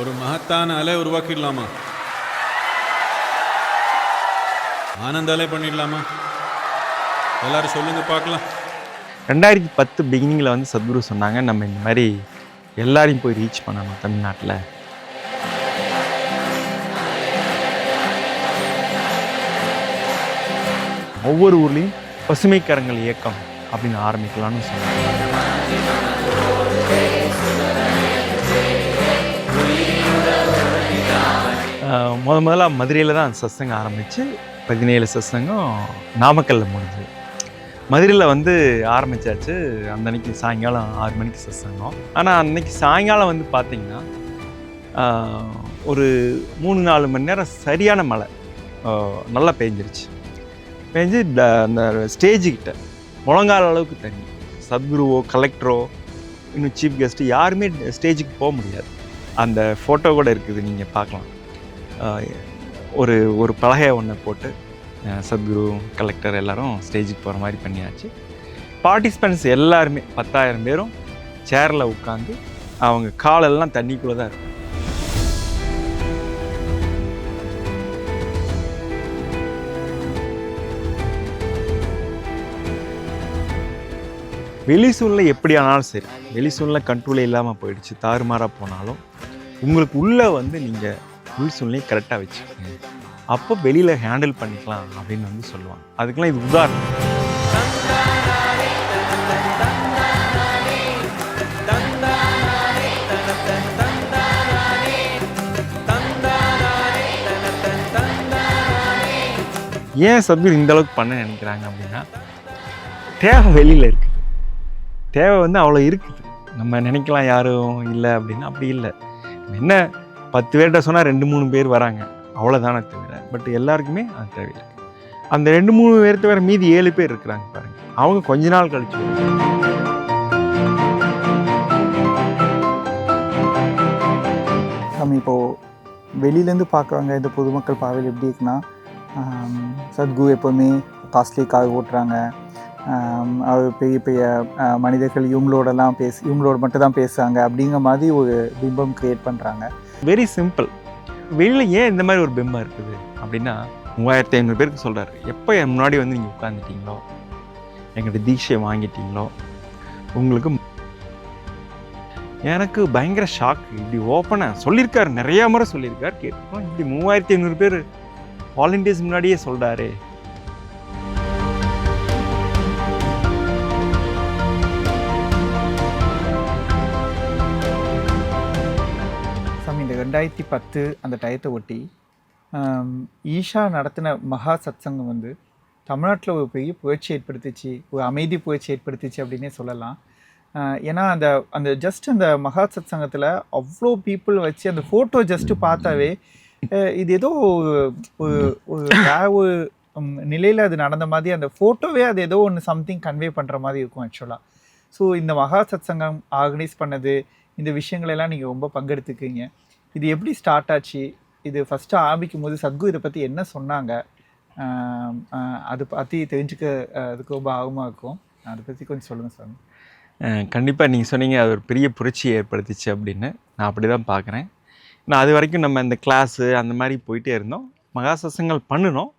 ஒரு மகத்தான அலை உருவாக்கிடலாமா? ஆனந்த அலை பண்ணிடலாமா? எல்லாரும் சொல்லுங்க பார்க்கலாம். 2010 பிகினிங்கில் வந்து சத்குரு சொன்னாங்க, நம்ம இந்த மாதிரி எல்லாரையும் போய் ரீச் பண்ணணும் தமிழ்நாட்டில். ஒவ்வொரு ஊர்லேயும் பசுமைக்கரங்கள் இயக்கம் அப்படின்னு ஆரம்பிக்கலாம்னு சொன்னாங்க. முதல்ல மதுரையில் தான் சத்சங்கம் ஆரம்பித்து 17 சத்சங்கம் நாமக்கல்லில் முடிஞ்சது. மதுரையில் வந்து ஆரம்பித்தாச்சு. அந்த அன்னைக்கு சாயங்காலம் 6 மணிக்கு சத்சங்கம். ஆனால் அன்னைக்கு சாயங்காலம் வந்து பார்த்திங்கன்னா ஒரு 3-4 மணி நேரம் சரியான மழை நல்லா பெஞ்சிருச்சு. பெஞ்சு அந்த ஸ்டேஜுக்கிட்ட முழங்கால அளவுக்கு தண்ணி. சத்குருவோ கலெக்டரோ இன்னும் சீஃப் கெஸ்ட்டு யாருமே ஸ்டேஜுக்கு போக முடியாது. அந்த ஃபோட்டோ கூட இருக்குது, நீங்கள் பார்க்கலாம். ஒரு பலகையை ஒன்று போட்டு சத்குரு கலெக்டர் எல்லோரும் ஸ்டேஜுக்கு போகிற மாதிரி பண்ணியாச்சு. பார்ட்டிசிபெண்ட்ஸ் எல்லாருமே 10,000 பேரும் சேரில் உட்காந்து அவங்க காலெல்லாம் தண்ணிக்குள்ளே தான் இருக்கும். வெளி சூழ்நிலை எப்படி ஆனாலும் சரி, வெளி சூழ்நிலை கண்ட்ரோலே இல்லாமல் போயிடுச்சு, தாறுமாறாக போனாலும் உங்களுக்கு உள்ளே வந்து நீங்கள் உள் சூழ்நிலையை கரெக்டாக வச்சுக்கோங்க. அப்போ வெளியில் ஹேண்டில் பண்ணிக்கலாம் அப்படின்னு வந்து சொல்லுவாங்க. அதுக்கெல்லாம் இது உதாரணம். ஏன் சத்குரு இந்த அளவுக்கு பண்ண நினைக்கிறாங்க அப்படின்னா, தேவை வெளியில் இருக்குது. தேவை வந்து அவ்வளோ இருக்குது. நம்ம நினைக்கலாம் யாரும் இல்லை அப்படின்னா அப்படி இல்லை. என்ன 10 பேர்கிட்ட சொன்னால் 2-3 பேர் வராங்க, அவ்வளோதானே தவிர. பட் எல்லாருக்குமே அது தேவை இருக்குது. அந்த 2-3 பேர் தவிர மீதி 7 பேர் இருக்கிறாங்க பாருங்கள், அவங்க கொஞ்ச நாள் கழிச்சு நம்ம இப்போது வெளியிலேருந்து பார்க்குறவங்க இந்த பொதுமக்கள் பார்வையில் எப்படி இருக்குன்னா, சத்குரு எப்போவுமே காஸ்ட்லி கார் ஓட்டுறாங்க, அவர் பெரிய பெரிய மனிதர்கள் இவங்களோட மட்டும் தான் பேசுகிறாங்க அப்படிங்கிற மாதிரி ஒரு பிம்பம் க்ரியேட் பண்ணுறாங்க. Very simple. வெளியில் ஏன் இந்த மாதிரி ஒரு பிம்பம் இருக்குது அப்படின்னா, 3500 பேருக்கு சொல்கிறாரு, எப்போ என் முன்னாடி வந்து நீங்கள் உட்காந்துட்டீங்களோ, எங்கிட்ட தீட்சை வாங்கிட்டீங்களோ, உங்களுக்கு எனக்கு பயங்கர ஷாக்கு. இப்படி ஓப்பனாக சொல்லியிருக்காரு, நிறையா முறை சொல்லியிருக்காரு, கேட்டுருக்கோம். இப்படி 3500 பேர் வாலண்டியர்ஸ் முன்னாடியே சொல்கிறாரு. இந்த 2010 அந்த டயத்தை ஒட்டி ஈஷா நடத்தின மகா சத்சங்கம் வந்து தமிழ்நாட்டில் ஒரு பெரிய புரட்சி ஏற்படுத்திச்சு, ஒரு அமைதி புரட்சி ஏற்படுத்திச்சு அப்படின்னே சொல்லலாம். ஏன்னா அந்த ஜஸ்ட் அந்த மகா சத்சங்கத்தில் அவ்வளோ பீப்புள் வச்சு அந்த ஃபோட்டோ ஜஸ்ட்டு பார்த்தாவே இது ஏதோ ஒரு நிலையில் அது நடந்த மாதிரி, அந்த ஃபோட்டோவே அது ஏதோ ஒன்று சம்திங் கன்வே பண்ணுற மாதிரி இருக்கும் ஆக்சுவலாக. ஸோ இந்த மகா சத்சங்கம் ஆர்கனைஸ் பண்ணது, இந்த விஷயங்களெல்லாம் நீங்கள் ரொம்ப பங்கெடுத்துக்கிறீங்க. இது எப்படி ஸ்டார்ட் ஆச்சு? இது ஃபஸ்ட்டு ஆரம்பிக்கும் போது சத்குரு இதை பற்றி என்ன சொன்னாங்க? அதை பற்றி தெரிஞ்சுக்க அதுக்கு ரொம்ப ஆர்வமாக இருக்கும். அதை பற்றி கொஞ்சம் சொல்லுங்கள் சார். கண்டிப்பாக நீங்கள் சொன்னீங்க அது ஒரு பெரிய புரட்சி ஏற்படுத்திச்சு அப்படின்னு. நான் அப்படி தான் பார்க்குறேன். நான் அது வரைக்கும் நம்ம இந்த கிளாஸு அந்த மாதிரி போயிட்டே இருந்தோம், மகா சத்சங்கங்கள் பண்ணினோம்.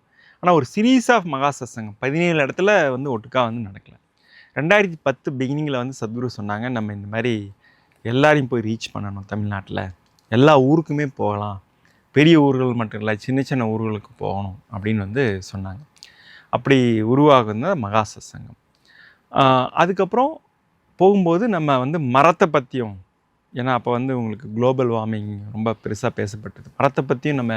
ஆனால் ஒரு சீரீஸ் ஆஃப் மகா சத்சங்கம் 17 இடத்துல வந்து ஒட்டுக்கா வந்து நடக்கலை. 2010 பிகினிங்கில் வந்து சத்குரு சொன்னாங்க, நம்ம இந்த மாதிரி எல்லாரையும் போய் ரீச் பண்ணணும் தமிழ்நாட்டில், எல்லா ஊருக்குமே போகலாம், பெரிய ஊர்கள் மட்டும் இல்லை சின்ன சின்ன ஊர்களுக்கு போகணும் அப்படின்னு வந்து சொன்னாங்க. அப்படி உருவாகுந்த மகா சத்சங்கம். அதுக்கப்புறம் போகும்போது நம்ம வந்து மரத்தை பற்றியும், ஏன்னா அப்போ வந்து உங்களுக்கு குளோபல் வார்மிங் ரொம்ப பெருசாக பேசப்பட்டது, மரத்தை பற்றியும் நம்ம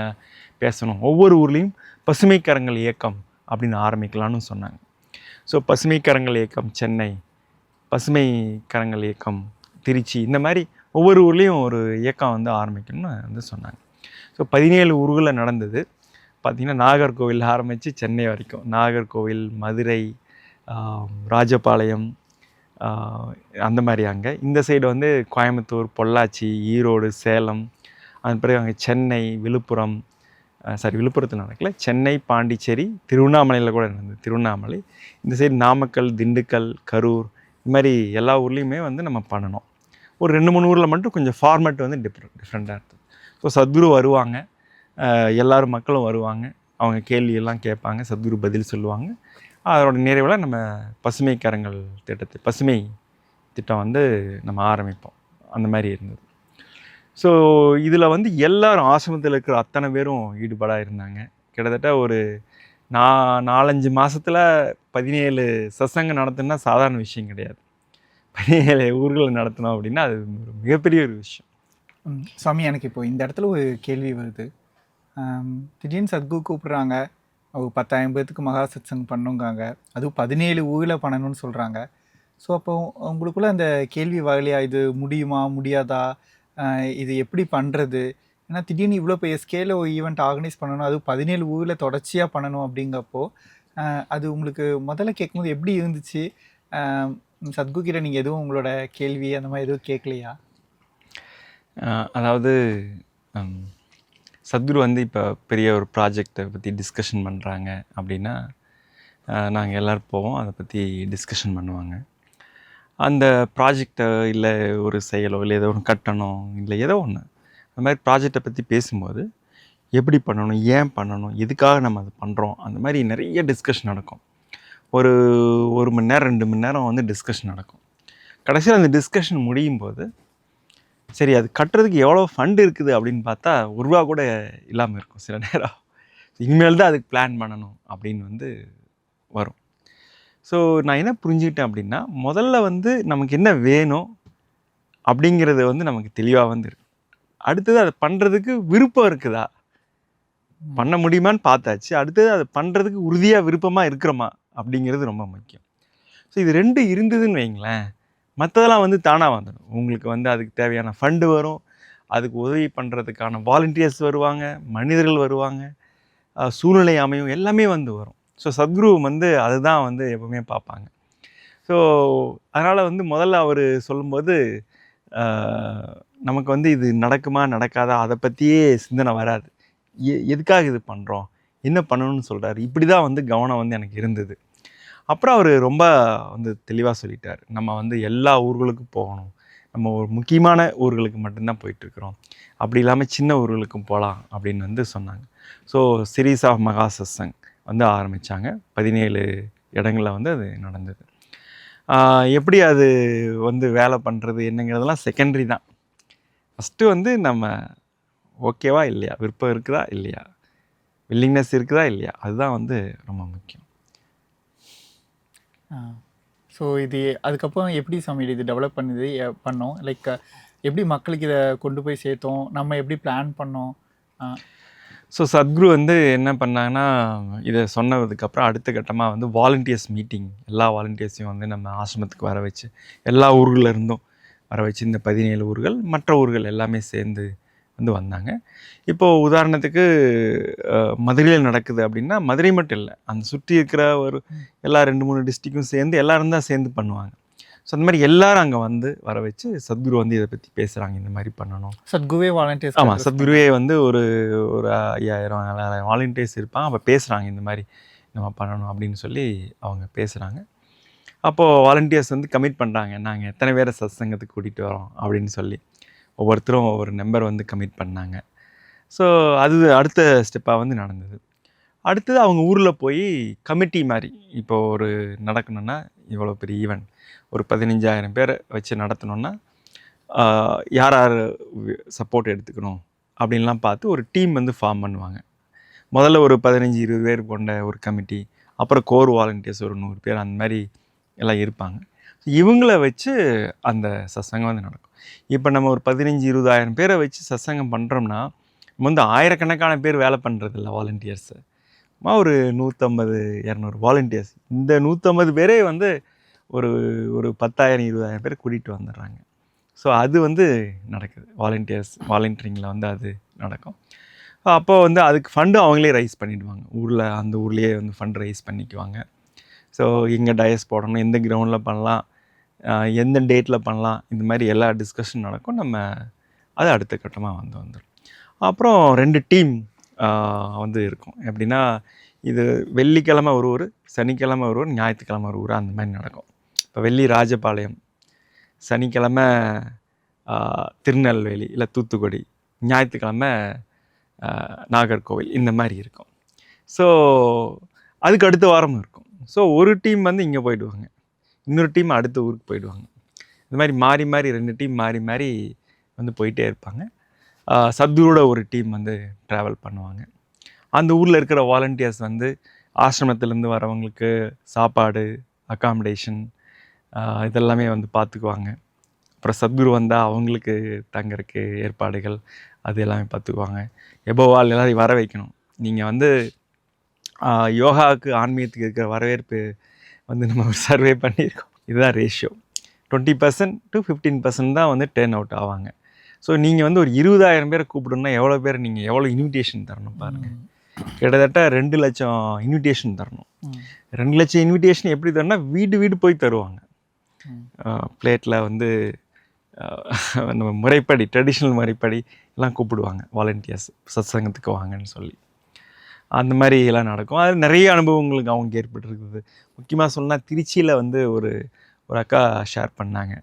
பேசணும், ஒவ்வொரு ஊர்லேயும் பசுமைக்கரங்கள் இயக்கம் அப்படின்னு ஆரம்பிக்கலான்னு சொன்னாங்க. ஸோ பசுமைக்கரங்கள் இயக்கம் சென்னை, பசுமைக்கரங்கள் இயக்கம் திருச்சி, இந்த மாதிரி ஒவ்வொரு ஊர்லேயும் ஒரு இயக்கம் வந்து ஆரம்பிக்கணும்னு வந்து சொன்னாங்க. ஸோ 17 ஊர்களில் நடந்தது. பார்த்திங்கன்னா நாகர்கோவில் ஆரம்பித்து சென்னை வரைக்கும், நாகர்கோவில், மதுரை, ராஜபாளையம், அந்த மாதிரி அங்கே இந்த சைடு வந்து கோயம்புத்தூர், பொள்ளாச்சி, ஈரோடு, சேலம், அதன் பிறகு அங்கே சென்னை, விழுப்புரம், விழுப்புரத்தில் நடக்கல, சென்னை, பாண்டிச்சேரி, திருவண்ணாமலையில் கூட நடந்தது, திருவண்ணாமலை, இந்த சைடு நாமக்கல், திண்டுக்கல், கரூர், இது மாதிரி எல்லா ஊர்லேயுமே வந்து நம்ம பண்ணணும். ஒரு 2-3 ஊரில் மட்டும் கொஞ்சம் ஃபார்மேட் வந்து டிஃப்ரெண்ட்டாக இருந்தது. ஸோ சத்குரு வருவாங்க, எல்லாரும் மக்களும் வருவாங்க, அவங்க கேள்வியெல்லாம் கேட்பாங்க, சத்குரு பதில் சொல்லுவாங்க. அதோட நிறைவில் நம்ம பசுமை திட்டம் வந்து நம்ம ஆரம்பிப்போம். அந்த மாதிரி இருந்தது. ஸோ இதில் வந்து எல்லாரும் ஆசிரமத்தில் இருக்கிற அத்தனை பேரும் ஈடுபாடாக இருந்தாங்க. கிட்டத்தட்ட ஒரு 4-5 மாதத்தில் 17 சத்சங்கம் நடத்துனா சாதாரண விஷயம் கிடையாது. 17 ஊர்களை நடத்தணும் அப்படின்னா அது ஒரு மிகப்பெரிய ஒரு விஷயம். சாமி, எனக்கு இப்போ இந்த இடத்துல ஒரு கேள்வி வருது. திடீர்னு சத்குரு கூப்பிட்றாங்க, ஒரு 10,000 பேர்த்துக்கு மகா சத்சங் பண்ணுங்காங்க, அதுவும் 17 ஊரில் பண்ணணும்னு சொல்கிறாங்க. ஸோ அப்போ உங்களுக்குள்ள அந்த கேள்வி வரலையா, இது முடியுமா முடியாதா, இது எப்படி பண்ணுறது? ஏன்னா திடீர்னு இவ்வளோ பெரிய ஸ்கேலில் ஒரு ஈவெண்ட் ஆர்கனைஸ் பண்ணணும், அதுவும் 17 ஊரில் தொடர்ச்சியாக பண்ணணும் அப்படிங்கப்போ அது உங்களுக்கு முதல்ல கேட்கும்போது எப்படி இருந்துச்சு? சத்குரு கிட்ட நீங்கள் எதுவும் உங்களோட கேள்வி அந்த மாதிரி எதுவும் கேட்கலையா? அதாவது சத்குரு வந்து இப்போ பெரிய ஒரு ப்ராஜெக்டை பற்றி டிஸ்கஷன் பண்ணுறாங்க அப்படின்னா நாங்கள் எல்லோரும் போவோம், அதை பற்றி டிஸ்கஷன் பண்ணுவாங்க. அந்த ப்ராஜெக்டை இல்லை ஒரு செயலோ இல்லை ஏதோ ஒன்று கட்டணும் இல்லை ஏதோ ஒன்று அந்த மாதிரி ப்ராஜெக்டை பற்றி பேசும்போது எப்படி பண்ணணும், ஏன் பண்ணணும், எதுக்காக நம்ம அதை பண்ணுறோம், அந்த மாதிரி நிறைய டிஸ்கஷன் நடக்கும். ஒரு 1 மணி நேரம் 2 மணி நேரம் வந்து டிஸ்கஷன் நடக்கும். கடைசியில் அந்த டிஸ்கஷன் முடியும் போது சரி அது கட்டுறதுக்கு எவ்வளோ ஃபண்டு இருக்குது அப்படின்னு பார்த்தா ரூபா கூட இல்லாமல் இருக்கும் சில நேரம். இனிமேல் தான் அதுக்கு பிளான் பண்ணணும் அப்படின்னு வந்து வரும். ஸோ நான் என்ன புரிஞ்சுக்கிட்டேன் அப்படின்னா, முதல்ல வந்து நமக்கு என்ன வேணும் அப்படிங்கிறது வந்து நமக்கு தெளிவாக வந்து இருக்கு. அடுத்தது அதை பண்ணுறதுக்கு விருப்பம் இருக்குதா, பண்ண முடியுமான்னு பார்த்தாச்சு. அடுத்தது அதை பண்ணுறதுக்கு உறுதியாக விருப்பமாக இருக்கிறோமா அப்படிங்கிறது ரொம்ப முக்கியம். ஸோ இது 2 இருந்ததுன்னு வைங்களேன், மற்றதெல்லாம் வந்து தானாக வந்துடும். உங்களுக்கு வந்து அதுக்கு தேவையான ஃபண்டு வரும், அதுக்கு உதவி பண்ணுறதுக்கான வாலண்டியர்ஸ் வருவாங்க, மனிதர்கள் வருவாங்க, சூழ்நிலை அமையும், எல்லாமே வந்து வரும். ஸோ சத்குரு வந்து அதுதான் வந்து எப்பவுமே பார்ப்பாங்க. ஸோ அதனால் வந்து முதல்ல அவர் சொல்லும்போது நமக்கு வந்து இது நடக்குமா நடக்காதா அதை பற்றியே சிந்தனை வராது. எதுக்காக இது பண்ணுறோம், என்ன பண்ணணும்னு சொல்கிறாரு, இப்படி தான் வந்து கவனம் வந்து எனக்கு இருந்தது. அப்புறம் அவர் ரொம்ப வந்து தெளிவாக சொல்லிட்டார், நம்ம வந்து எல்லா ஊர்களுக்கும் போகணும், நம்ம ஒரு முக்கியமான ஊர்களுக்கு மட்டும்தான் போயிட்டுருக்குறோம், அப்படி இல்லாமல் சின்ன ஊர்களுக்கும் போகலாம் அப்படின்னு வந்து சொன்னாங்க. ஸோ சீரீஸ் ஆஃப் மகா சத்சங் வந்து ஆரம்பித்தாங்க. 17 இடங்களில் வந்து அது நடந்தது. எப்படி அது வந்து வேலை பண்ணுறது என்னங்கிறதெல்லாம் செகண்டரி தான். ஃபஸ்ட்டு வந்து நம்ம ஓகேவா இல்லையா, விருப்பம் இருக்குதா இல்லையா, வில்லிங்னஸ் இருக்குதா இல்லையா, அதுதான் வந்து ரொம்ப முக்கியம். ஸோ இது அதுக்கப்புறம் எப்படி சாமி இது டெவலப் பண்ணோம், லைக் எப்படி மக்களுக்கு இதை கொண்டு போய் சேர்த்தோம், நம்ம எப்படி பிளான் பண்ணோம்? ஸோ சத்குரு வந்து என்ன பண்ணாங்கன்னா, இதை சொன்னதுக்கப்புறம் அடுத்த கட்டமாக வந்து வாலண்டியர்ஸ் மீட்டிங், எல்லா வாலண்டியர்ஸையும் வந்து நம்ம ஆசிரமத்துக்கு வர வச்சு, எல்லா ஊர்களில் இருந்தும் வர வச்சு, இந்த 17 ஊர்கள் மற்ற ஊர்கள் எல்லாமே சேர்ந்து வந்து வந்தாங்க. இப்போது உதாரணத்துக்கு மதுரையில் நடக்குது அப்படின்னா, மதுரை மட்டும் இல்லை, அந்த சுற்றி இருக்கிற ஒரு எல்லா 2-3 டிஸ்ட்ரிக்டும் சேர்ந்து எல்லாரும் தான் சேர்ந்து பண்ணுவாங்க. ஸோ அந்த மாதிரி எல்லாரும் அங்கே வந்து வர வச்சு சத்குரு வந்து இதை பற்றி பேசுகிறாங்க, இந்த மாதிரி பண்ணணும். சத்குருவே வாலண்டியர்ஸ், ஆமாம், சத்குருவே வந்து ஒரு 5000-4000 வாலண்டியர்ஸ் இருப்பாங்க. அப்போ பேசுகிறாங்க, இந்த மாதிரி நம்ம பண்ணணும் அப்படின்னு சொல்லி அவங்க பேசுகிறாங்க. அப்போது வாலண்டியர்ஸ் வந்து கமிட் பண்ணுறாங்க, நாங்கள் எத்தனை பேரை சத்சங்கத்துக்கு கூட்டிகிட்டு வரோம் அப்படின்னு சொல்லி ஒவ்வொருத்தரும் ஒவ்வொரு நம்பர் வந்து கமிட் பண்ணாங்க. ஸோ அது அடுத்த ஸ்டெப்பாக வந்து நடந்தது. அடுத்தது அவங்க ஊரில் போய் கமிட்டி மாதிரி, இப்போது ஒரு நடக்கணுன்னா இவ்வளோ பெரிய ஈவெண்ட் ஒரு 15,000 பேரை வச்சு நடத்தணுன்னா யார் யார் சப்போர்ட் எடுத்துக்கணும் அப்படின்லாம் பார்த்து ஒரு டீம் வந்து ஃபார்ம் பண்ணுவாங்க. முதல்ல ஒரு 15-20 பேர் கொண்ட ஒரு கமிட்டி, அப்புறம் கோர் வாலண்டியர்ஸ் ஒரு 100 பேர், அந்த மாதிரி எல்லாம் இருப்பாங்க. இவங்கள வச்சு அந்த சத்சங்கம் வந்து நடக்கும். இப்போ நம்ம ஒரு 15-20,000 பேரை வச்சு சத்சங்கம் பண்ணுறோம்னா, நம்ம வந்து ஆயிரக்கணக்கான பேர் வேலை பண்ணுறதில்ல வாலண்டியர்ஸு, ஒரு 150-200 வாலண்டியர்ஸ். இந்த 150 பேரே வந்து ஒரு 10,000-20,000 பேர் கூட்டிகிட்டு வந்துடுறாங்க. ஸோ அது வந்து நடக்குது, வாலண்டியரிங்கில் வந்து அது நடக்கும். அப்போ வந்து அதுக்கு ஃபண்டு அவங்களே ரைஸ் பண்ணிவிடுவாங்க, அந்த ஊர்லேயே வந்து ஃபண்ட் ரைஸ் பண்ணிக்குவாங்க. ஸோ எங்கே டயஸ் போடணும், எந்த கிரவுண்டில் பண்ணலாம், எந்த டேட்டில் பண்ணலாம், இந்த மாதிரி எல்லா டிஸ்கஷன் நடக்கும். நம்ம அது அடுத்த கட்டமாக வந்துடும். அப்புறம் 2 டீம் வந்து இருக்கும். எப்படின்னா, இது வெள்ளிக்கிழமை ஒரு ஊர், சனிக்கிழமை ஒரு ஊர், ஞாயிற்றுக்கிழமை ஒரு ஊர், அந்த மாதிரி நடக்கும். இப்போ வெள்ளி ராஜபாளையம், சனிக்கிழமை திருநெல்வேலி இல்லை தூத்துக்குடி, ஞாயிற்றுக்கிழமை நாகர்கோவில், இந்த மாதிரி இருக்கும். ஸோ அதுக்கு அடுத்த வாரமும் இருக்கும். ஸோ ஒரு டீம் வந்து இங்கே போயிடுவாங்க, இன்னொரு டீம் அடுத்த ஊருக்கு போயிடுவாங்க. இந்த மாதிரி மாறி மாறி 2 டீம் மாறி மாறி வந்து போயிட்டே இருப்பாங்க. சத்குருவோட ஒரு டீம் வந்து ட்ராவல் பண்ணுவாங்க. அந்த ஊரில் இருக்கிற வாலண்டியர்ஸ் வந்து ஆசிரமத்துலேருந்து வரவங்களுக்கு சாப்பாடு, அக்காமடேஷன் இதெல்லாமே வந்து பார்த்துக்குவாங்க. அப்புறம் சத்குரு வந்தால் அவங்களுக்கு தங்கறதுக்கு ஏற்பாடுகள் அது எல்லாமே பார்த்துக்குவாங்க. எபோவால் எல்லாரையும் வர வைக்கணும். நீங்கள் வந்து யோகாவுக்கு ஆன்மீகத்துக்கு இருக்கிற வரவேற்பு வந்து நம்ம சர்வே பண்ணியிருக்கோம். இதுதான் ரேஷியோ. 20% to 15% தான் வந்து டேர்ன் அவுட் ஆவாங்க. ஸோ நீங்கள் வந்து ஒரு 20,000 பேரை கூப்பிடணுன்னா எவ்வளோ பேர் நீங்கள் எவ்வளோ இன்விடேஷன் தரணும் பாருங்கள். கிட்டத்தட்ட 2 லட்சம் இன்விடேஷன் தரணும். 2 லட்சம் இன்விடேஷன் எப்படி தரணும்னா வீடு வீடு போய் தருவாங்க. பிளேட்டில் வந்து நம்ம முறைப்படி, ட்ரெடிஷ்னல் முறைப்படி எல்லாம் கூப்பிடுவாங்க வாலண்டியர்ஸ், சத்சங்கத்துக்கு வாங்கன்னு சொல்லி. அந்த மாதிரி எல்லாம் நடக்கும். அது நிறைய அனுபவங்களுக்கு அவங்க ஏற்பட்டுருக்குது. முக்கியமாக சொன்னால் திருச்சியில் வந்து ஒரு அக்கா ஷேர் பண்ணாங்க.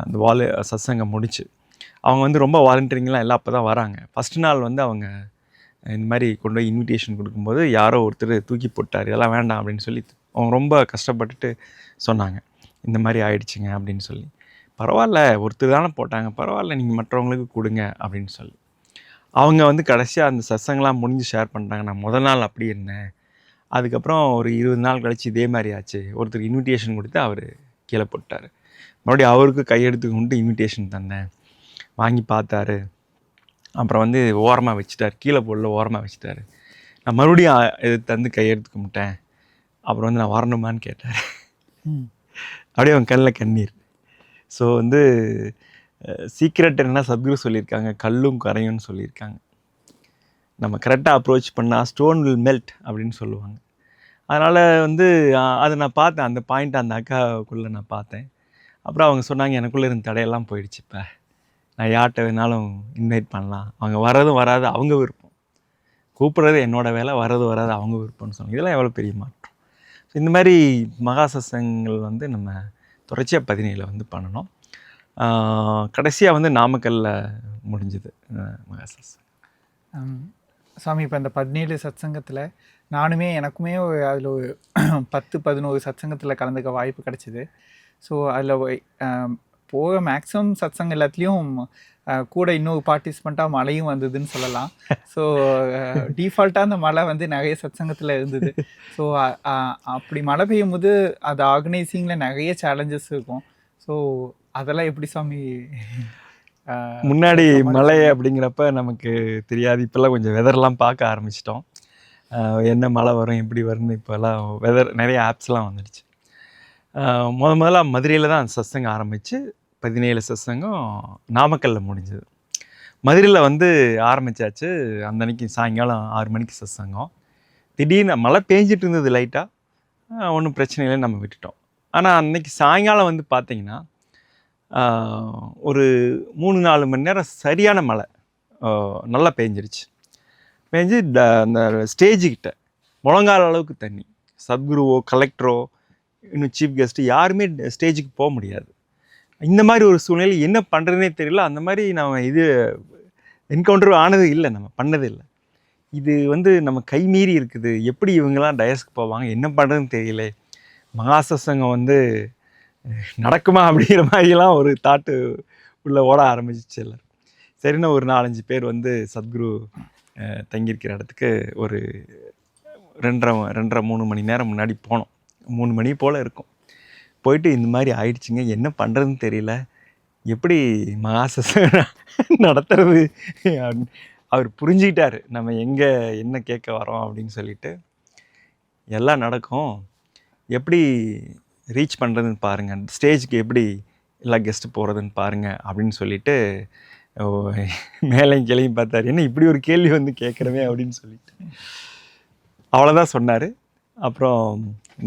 அந்த சத்சங்கம் முடிச்சு அவங்க வந்து ரொம்ப வாலண்டியரிங்லாம் எல்லாம் அப்போ தான் வராங்க. ஃபஸ்ட்டு நாள் வந்து அவங்க இந்த மாதிரி கொண்டு போய் இன்விடேஷன் கொடுக்கும்போது யாரோ ஒருத்தர் தூக்கி போட்டார், இதெல்லாம் வேண்டாம் அப்படின்னு சொல்லி அவங்க ரொம்ப கஷ்டப்பட்டுட்டு சொன்னாங்க, இந்த மாதிரி ஆயிடுச்சுங்க அப்படின்னு சொல்லி. பரவாயில்ல, ஒருத்தர் தானே போட்டாங்க, பரவாயில்ல நீங்கள் மற்றவங்களுக்கு கொடுங்க அப்படின்னு சொல்லி அவங்க வந்து கடைசியாக அந்த சத்சங்கெலாம் முடிஞ்சு ஷேர் பண்ணுறாங்க. நான் முதல் நாள் அப்படி இருந்தேன், அதுக்கப்புறம் ஒரு 20 நாள் கழிச்சு இதே மாதிரி ஆச்சு, ஒருத்தர் இன்விடேஷன் கொடுத்து அவர் கீழே போட்டார், மறுபடியும் அவருக்கு கையெடுத்து கொண்டு இன்விடேஷன் தந்தேன், வாங்கி பார்த்தாரு, அப்புறம் வந்து ஓரமாக வச்சுட்டார், கீழே போடல ஓரமாக வச்சுட்டார், நான் மறுபடியும் இது தந்து கையெடுத்து கும்பிட்டேன், அப்புறம் வந்து நான் வரணுமான்னு கேட்டார். அப்படியே அவன் கண்ணில் கண்ணீர். ஸோ வந்து சீக்ரெட் என்ன சத்குரு சொல்லியிருக்காங்க, கல்லும் கரையும்னு சொல்லியிருக்காங்க. நம்ம கரெக்டாக அப்ரோச் பண்ணால் ஸ்டோன் வில் மெல்ட் அப்படின்னு சொல்லுவாங்க. அதனால் வந்து அதை நான் பார்த்தேன், அந்த பாயிண்ட் அந்த அக்காவுக்குள்ளே நான் பார்த்தேன். அப்புறம் அவங்க சொன்னாங்க, எனக்குள்ளே இருந்த தடையெல்லாம் போயிடுச்சு, இப்போ நான் யார்கிட்ட வேணாலும் இன்வைட் பண்ணலாம், அவங்க வரதும் வராது அவங்க விருப்பம், கூப்பிட்றது என்னோடய வேலை, வரது வராது அவங்க விருப்பம்னு சொன்னாங்க. இதெல்லாம் எவ்வளோ பெரிய மாற்றம். ஸோ இந்த மாதிரி மகா சத்சங்கங்கள் வந்து நம்ம தொடர்ச்சியாக 17 வந்து பண்ணணும். கடைசியாக வந்து நாமக்கல்ல முடிஞ்சுது மகா சத்சங்கம். சாமி, இப்போ இந்த 17 சத்சங்கத்தில் எனக்குமே அதில் ஒரு 10-11 சத்சங்கத்தில் கலந்துக்க வாய்ப்பு கிடச்சிது. ஸோ அதில் போக மேக்ஸிமம் சத்சங்கம் எல்லாத்துலேயும் கூட இன்னொரு பார்ட்டிசிபெண்ட்டாக மழையும் வந்ததுன்னு சொல்லலாம். ஸோ டிஃபால்ட்டாக அந்த மழை வந்து நிறைய சத்சங்கத்தில் இருந்தது. ஸோ அப்படி மழை பெய்யும் போது அது ஆர்கனைசிங்கில் நிறைய சேலஞ்சஸ் இருக்கும். ஸோ அதெல்லாம் எப்படி சாமி? முன்னாடி மழை அப்படிங்கிறப்ப நமக்கு தெரியாது, இப்போல்லாம் கொஞ்சம் வெதர்லாம் பார்க்க ஆரம்பிச்சிட்டோம், என்ன மழை வரும் எப்படி வரும்னு. இப்போல்லாம் வெதர் நிறைய ஆப்ஸ்லாம் வந்துடுச்சு. முதல்ல மதுரையில் தான் சத்சங்கம் ஆரம்பித்து 17 சத்சங்கம் நாமக்கல்லில் முடிஞ்சது. மதுரையில் வந்து ஆரம்பித்தாச்சு, அந்த அன்றைக்கி சாயங்காலம் 6 மணிக்கு சத்சங்கம். திடீர்னு மழை பேஞ்சிட்டு இருந்தது லைட்டாக, ஒன்றும் பிரச்சனை இல்லை, நம்ம விட்டுட்டோம். ஆனால் அன்றைக்கி சாயங்காலம் வந்து பார்த்திங்கன்னா ஒரு 3-4 மணி நேரம் சரியான மழை நல்லா பேஞ்சிருச்சு. பேஞ்சு அந்த ஸ்டேஜுக்கிட்ட முழங்கால அளவுக்கு தண்ணி. சத்குருவோ கலெக்டரோ இன்னும் சீஃப் கெஸ்ட்டு யாருமே ஸ்டேஜுக்கு போக முடியாது. இந்த மாதிரி ஒரு சூழ்நிலை என்ன பண்ணுறதுனே தெரியல. அந்த மாதிரி நம்ம இது என்கவுண்டர் ஆனது இல்லை, நம்ம பண்ணது இல்லை. இது வந்து நம்ம கை மீறி இருக்குது, எப்படி இவங்கெல்லாம் டயஸ்க்கு போவாங்க, என்ன பண்ணுறதுன்னு தெரியல, மகா சத்சங்கம் வந்து நடக்குமா அப்படிங்கிற மாதிரிலாம் ஒரு தாட்டு உள்ளே ஓட ஆரம்பிச்சிச்சு எல்லோரும். சரின்னா ஒரு 4-5 பேர் வந்து சத்குரு தங்கியிருக்கிற இடத்துக்கு ஒரு 2:30-3 மணி நேரம் முன்னாடி போனோம். 3 மணி போல் இருக்கும். போயிட்டு இந்த மாதிரி ஆயிடுச்சுங்க, என்ன பண்ணுறதுன்னு தெரியல, எப்படி மகா சத்சங்கம் நடத்துறது. அவர் புரிஞ்சுக்கிட்டார் நம்ம எங்கே என்ன கேட்க வரோம் அப்படின்னு சொல்லிட்டு. எல்லாம் நடக்கும், எப்படி ரீச் பண்ணுறதுன்னு பாருங்கள், ஸ்டேஜுக்கு எப்படி எல்லா கெஸ்ட்டு போகிறதுன்னு பாருங்கள் அப்படின்னு சொல்லிட்டு மேலையும் கிளையும் பார்த்தாரு. என்ன இப்படி ஒரு கேள்வி வந்து கேட்குறவே அப்படின்னு சொல்லிட்டு அவ்வளோதான் சொன்னார். அப்புறம்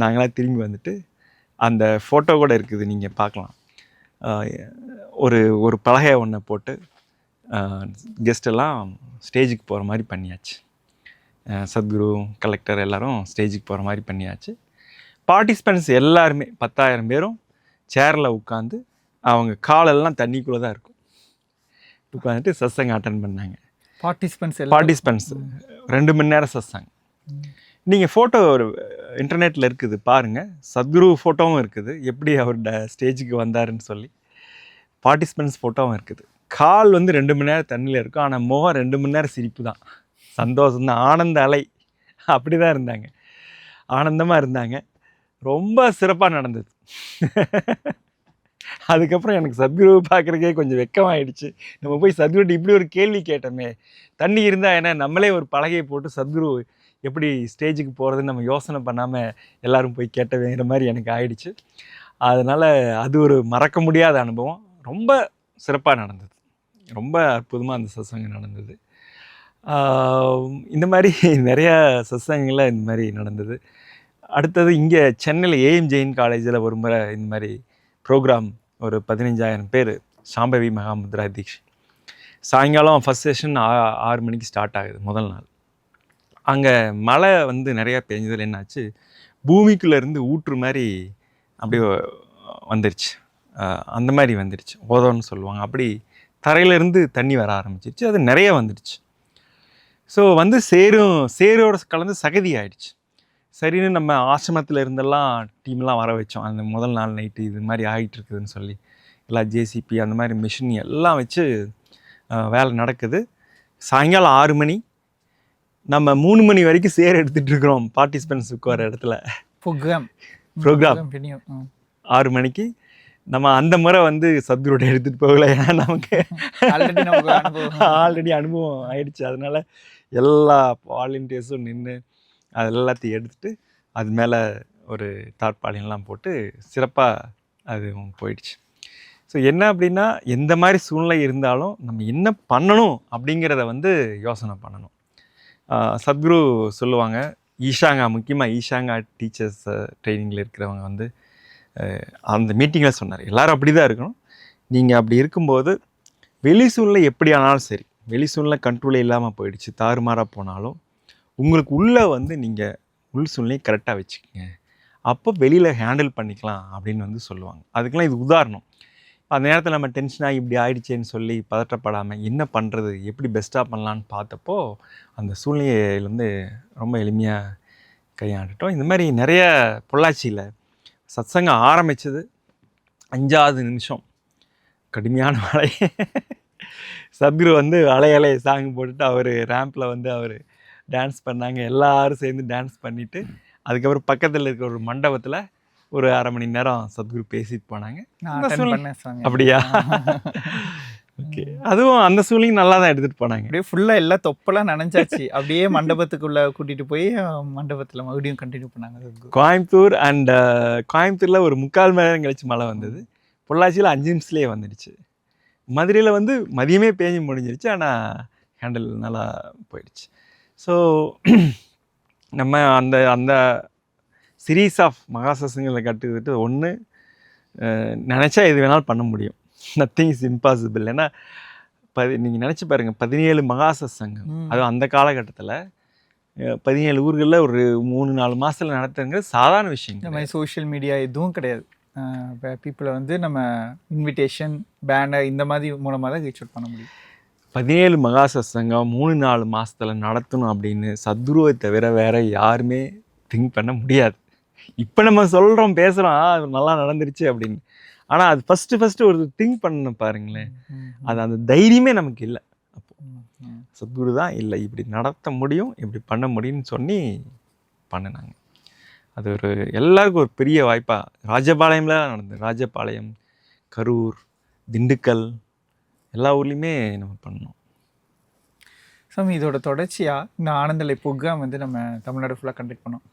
நாங்களாம் திரும்பி வந்துட்டு அந்த ஃபோட்டோ கூட இருக்குது, நீங்கள் பார்க்கலாம். ஒரு பலகை ஒன்றை போட்டு கெஸ்டெல்லாம் ஸ்டேஜுக்கு போகிற மாதிரி பண்ணியாச்சு. சத்குரு கலெக்டர் எல்லோரும் ஸ்டேஜுக்கு போகிற மாதிரி பண்ணியாச்சு. பார்ட்டிசிபெண்ட்ஸ் எல்லாருமே 10,000 பேரும் சேரில் உட்காந்து அவங்க காலெல்லாம் தண்ணிக்குள்ளே தான் இருக்கும். உட்காந்துட்டு சத்சங்க அட்டன் பண்ணாங்க. பார்ட்டிசிபென்ட்ஸ் பார்ட்டிசிபென்ட்ஸ் 2 மணி நேரம் சத்சங். நீங்கள் ஃபோட்டோ ஒரு இன்டர்நெட்டில் இருக்குது பாருங்கள், சத்குரு ஃபோட்டோவும் இருக்குது, எப்படி அவர் ஸ்டேஜுக்கு வந்தாருன்னு சொல்லி பார்ட்டிசிபென்ட்ஸ் ஃபோட்டோவும் இருக்குது. கால் வந்து 2 மணி நேரம் தண்ணியில் இருக்கும், ஆனால் முகம் 2 மணி நேரம் சிரிப்பு தான், சந்தோஷம் தான், ஆனந்த அலை அப்படி தான் இருந்தாங்க, ஆனந்தமாக இருந்தாங்க. ரொம்ப சிறப்பாக நடந்தது. அதுக்கப்புறம் எனக்கு சத்குரு பார்க்குறக்கே கொஞ்சம் வெக்கமாயிடுச்சு. நம்ம போய் சத்குருட்டு இப்படி ஒரு கேள்வி கேட்டோமே, தண்ணி இருந்தால் ஏன்னா நம்மளே ஒரு பலகையை போட்டு சத்குரு எப்படி ஸ்டேஜுக்கு போகிறதுன்னு நம்ம யோசனை பண்ணாமல் எல்லோரும் போய் கேட்டவேங்கிற மாதிரி எனக்கு ஆயிடுச்சு. அதனால் அது ஒரு மறக்க முடியாத அனுபவம். ரொம்ப சிறப்பாக நடந்தது, ரொம்ப அற்புதமாக அந்த சத்சங்கம் நடந்தது. இந்த மாதிரி நிறையா சத்சங்கங்களில் இந்த மாதிரி நடந்தது. அடுத்தது இங்கே சென்னையில் ஏஎம் ஜெயின் காலேஜில் ஒரு முறை இந்த மாதிரி ப்ரோக்ராம், ஒரு 15,000 பேர், சாம்பவி மகாமுத்ரா தீக்ஷை. சாயங்காலம் ஃபஸ்ட் செஷன் 6 மணிக்கு ஸ்டார்ட் ஆகுது முதல் நாள். அங்கே மழை வந்து நிறையா பெஞ்சதில் என்னாச்சு, பூமிக்குள்ளேருந்து ஊற்று மாதிரி அப்படியே வந்துருச்சு, அந்த மாதிரி வந்துருச்சு, ஓதோன்னு சொல்லுவாங்க. அப்படி தரையிலேருந்து தண்ணி வர ஆரம்பிச்சிருச்சு, அது நிறைய வந்துடுச்சு. ஸோ வந்து சேரோட கலந்து சகதி ஆயிடுச்சு. சரின்னு நம்ம ஆசிரமத்தில் இருந்தெல்லாம் டீம்லாம் வர வச்சோம். அந்த முதல் நாள் நைட்டு இது மாதிரி ஆகிட்டு இருக்குதுன்னு சொல்லி எல்லாம் ஜேசிபி அந்த மாதிரி மிஷின் எல்லாம் வச்சு வேலை நடக்குது. சாயங்காலம் 6 மணி, நம்ம 3 மணி வரைக்கும் சேர் எடுத்துகிட்டு இருக்கிறோம் பார்ட்டிசிபென்ட்ஸ் உட்கார இடத்துல. ப்ரோக்ராம் 6 மணிக்கு நம்ம அந்த முறை வந்து சத்குருட எடுத்துகிட்டு போகல, ஏன்னா நமக்கு ஆல்ரெடி அனுபவம் ஆயிடுச்சு. அதனால் எல்லா வாலண்டியர்ஸும் நின்று அது எல்லாத்தையும் எடுத்துகிட்டு அது மேலே ஒரு தாட்பாளையம்லாம் போட்டு சிறப்பாக அது போயிடுச்சு. ஸோ என்ன அப்படின்னா, எந்த மாதிரி சூழ்நிலை இருந்தாலும் நம்ம என்ன பண்ணணும் அப்படிங்கிறத வந்து யோசனை பண்ணணும். சத்குரு சொல்லுவாங்க, ஈஷாங்கா, முக்கியமாக ஈஷாங்கா டீச்சர்ஸ் ட்ரைனிங்கில் இருக்கிறவங்க வந்து அந்த மீட்டிங்கில் சொன்னார், எல்லோரும் அப்படி தான் இருக்கணும். நீங்கள் அப்படி இருக்கும்போது வெளி சூழ்நிலை எப்படி ஆனாலும் சரி, வெளி சூழ்நிலை கண்ட்ரோலே இல்லாமல் போயிடுச்சு, தாறுமாறாக போனாலும் உங்களுக்கு உள்ளே வந்து நீங்கள் உள் சூழ்நிலையை கரெக்டாக வச்சுக்கோங்க, அப்போ வெளியில் ஹேண்டில் பண்ணிக்கலாம் அப்படின்னு வந்து சொல்லுவாங்க. அதுக்கெல்லாம் இது உதாரணம். அந்த நேரத்தில் நம்ம டென்ஷனாக இப்படி ஆயிடுச்சேன்னு சொல்லி பதற்றப்படாமல் என்ன பண்ணுறது, எப்படி பெஸ்ட்டாக பண்ணலான்னு பார்த்தப்போ அந்த சூழ்நிலையிலேருந்து ரொம்ப எளிமையாக கையாண்டுட்டோம். இந்த மாதிரி நிறைய பொள்ளாச்சியில் சத்சங்கம் ஆரம்பித்தது 5வது நிமிஷம் கடுமையான மழை. சத்குரு வந்து அலை சாங் போட்டுட்டு அவர் ரேம்பில் வந்து அவர் டான்ஸ் பண்ணாங்க, எல்லாரும் சேர்ந்து டான்ஸ் பண்ணிவிட்டு அதுக்கப்புறம் பக்கத்தில் இருக்கிற ஒரு மண்டபத்தில் ஒரு 1/2 மணி நேரம் சத்குரு பேசிட்டு போனாங்க. அப்படியா? ஓகே, அதுவும் அந்த சூழ்நிலையும் நல்லா தான் எடுத்துகிட்டு போனாங்க. அப்படியே ஃபுல்லாக எல்லாம் தொப்பெல்லாம் நனைஞ்சாச்சு, அப்படியே மண்டபத்துக்குள்ளே கூட்டிகிட்டு போய் மண்டபத்தில் மறுபடியும் கண்டினியூ பண்ணாங்க. கோயம்புத்தூர் அண்ட் கோயம்புத்தூரில் ஒரு 3/4 மணி நேரம் கழிச்சு மழை வந்தது, பொள்ளாச்சியில் 5 நிமிஷத்துலேயே வந்துடுச்சு, மதுரையில் வந்து மதியமே பேஞ்சு முடிஞ்சிருச்சு, ஆனால் ஹேண்டில் நல்லா போயிடுச்சு. ஸோ நம்ம அந்த அந்த சீரீஸ் ஆஃப் மகாசத்சங்களை கற்றுக்கிட்டு ஒன்று நினச்சா எது வேணாலும் பண்ண முடியும், நத்திங் இஸ் இம்பாசிபிள். ஏன்னா நீங்கள் நினச்சி பாருங்கள், 17 மகாசத்சங்கம், அதுவும் அந்த காலகட்டத்தில் 17 ஊர்களில் ஒரு 3-4 மாதத்தில் நடத்துங்கிறது சாதாரண விஷயம். இந்த மாதிரி சோஷியல் மீடியா எதுவும் கிடையாது. பீப்புளை வந்து நம்ம இன்விடேஷன், பேனர் இந்த மாதிரி மூலமாக தான் ரீச் அவுட் பண்ண முடியும். 17 மகாசத்சங்கம் 3-4 மாதத்தில் நடத்தணும் அப்படின்னு சத்குருவை தவிர வேறு யாருமே திங்க் பண்ண முடியாது. இப்போ நம்ம சொல்கிறோம், பேசுகிறோம், நல்லா நடந்துருச்சு அப்படின்னு, ஆனால் அது ஃபஸ்ட்டு ஒரு திங்க் பண்ண பாருங்களேன், அது அந்த தைரியமே நமக்கு இல்லை. அப்போது சத்குரு தான் இல்லை, இப்படி நடத்த முடியும், இப்படி பண்ண முடியும்னு சொல்லி பண்ணினாங்க. அது ஒரு எல்லாருக்கும் ஒரு பெரிய வாய்ப்பாக ராஜபாளையம்ல நடந்தது. ராஜபாளையம், கரூர், திண்டுக்கல் எல்லா ஊர்லேயுமே நம்ம பண்ணோம். சாமி, இதோட தொடர்ச்சியாக இந்த ஆனந்தலை ப்ரோக்ராம் வந்து நம்ம தமிழ்நாடு ஃபுல்லாக கண்டக்ட் பண்ணோம்.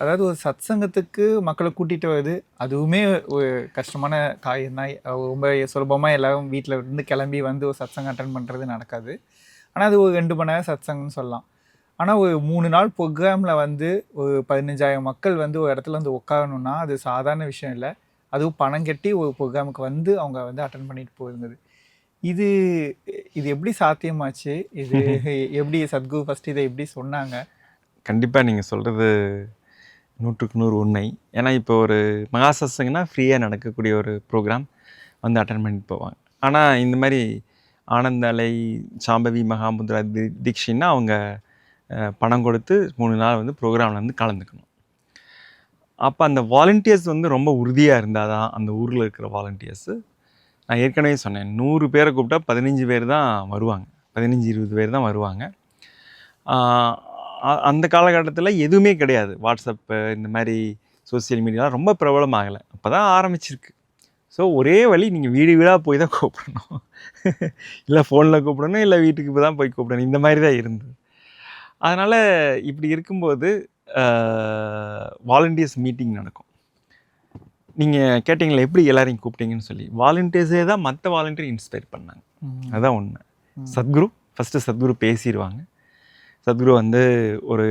அதாவது ஒரு சத்சங்கத்துக்கு மக்களை கூட்டிகிட்டு வருது, அதுவுமே ஒரு கஷ்டமான காரியம் தான். ரொம்ப சுலபமாக எல்லோரும் வீட்டில் இருந்து கிளம்பி வந்து ஒரு சத்சங்கம் அட்டன் பண்ணுறது நடக்காது. ஆனால் அது ஒரு 2 மணி நேரம் சத்சங்கம்னு சொல்லலாம். ஆனால் ஒரு 3 நாள் ப்ரோக்ராமில் வந்து ஒரு 15,000 மக்கள் வந்து ஒரு இடத்துல வந்து உட்காரணுன்னா அது சாதாரண விஷயம் இல்லை. அதுவும் பணம் கட்டி ஒரு ப்ரோக்ராமுக்கு வந்து அவங்க வந்து அட்டன் பண்ணிட்டு போயிருந்தது. இது எப்படி சாத்தியமாச்சு? இது எப்படி சத்குரு ஃபஸ்ட்டு இதை எப்படி சொன்னாங்க? கண்டிப்பாக நீங்கள் சொல்கிறது 100க்கு 100 உண்மை. ஏன்னா இப்போ ஒரு மகாசத்சங்கம்னா ஃப்ரீயாக நடக்கக்கூடிய ஒரு ப்ரோக்ராம் வந்து அட்டன் பண்ணிட்டு போவாங்க. ஆனால் இந்த மாதிரி ஆனந்த அலை சாம்பவி மகாமுத்ரா தீட்சின்னா அவங்க பணம் கொடுத்து 3 நாள் வந்து ப்ரோக்ராமில் வந்து கலந்துக்கணும். அப்போ அந்த வாலண்டியர்ஸ் வந்து ரொம்ப உறுதியாக இருந்தால் தான் அந்த ஊரில் இருக்கிற வாலண்டியர்ஸு, நான் ஏற்கனவே சொன்னேன் 100 பேரை கூப்பிட்டா 15 பேர் தான் வருவாங்க, 15-20 பேர் தான் வருவாங்க. அந்த காலகட்டத்தில் எதுவுமே கிடையாது, வாட்ஸ்அப்பு இந்த மாதிரி சோசியல் மீடியாலாம் ரொம்ப பிரபலமாகலை, அப்போ தான் ஆரம்பிச்சிருக்கு. ஸோ ஒரே வழி, நீங்கள் வீடு வீடாக போய் தான் கூப்பிடணும், இல்லை ஃபோனில் கூப்பிடணும், இல்லை வீட்டுக்கு இப்போ தான் போய் கூப்பிடணும், இந்த மாதிரி தான் இருந்தது. அதனால் இப்படி இருக்கும்போது வாலண்டியர்ஸ் மீட்டிங் நடக்கும். நீங்கள் கேட்டிங்களா எப்படி எல்லாரையும் கூப்பிட்டீங்கன்னு சொல்லி, வாலண்டியர்ஸே தான் மற்ற வாலண்டியர் இன்ஸ்பயர் பண்ணாங்க. அதுதான் உண்மை. சத்குரு ஃபஸ்ட்டு சத்குரு பேசிடுவாங்க. சத்குரு வந்து ஒரு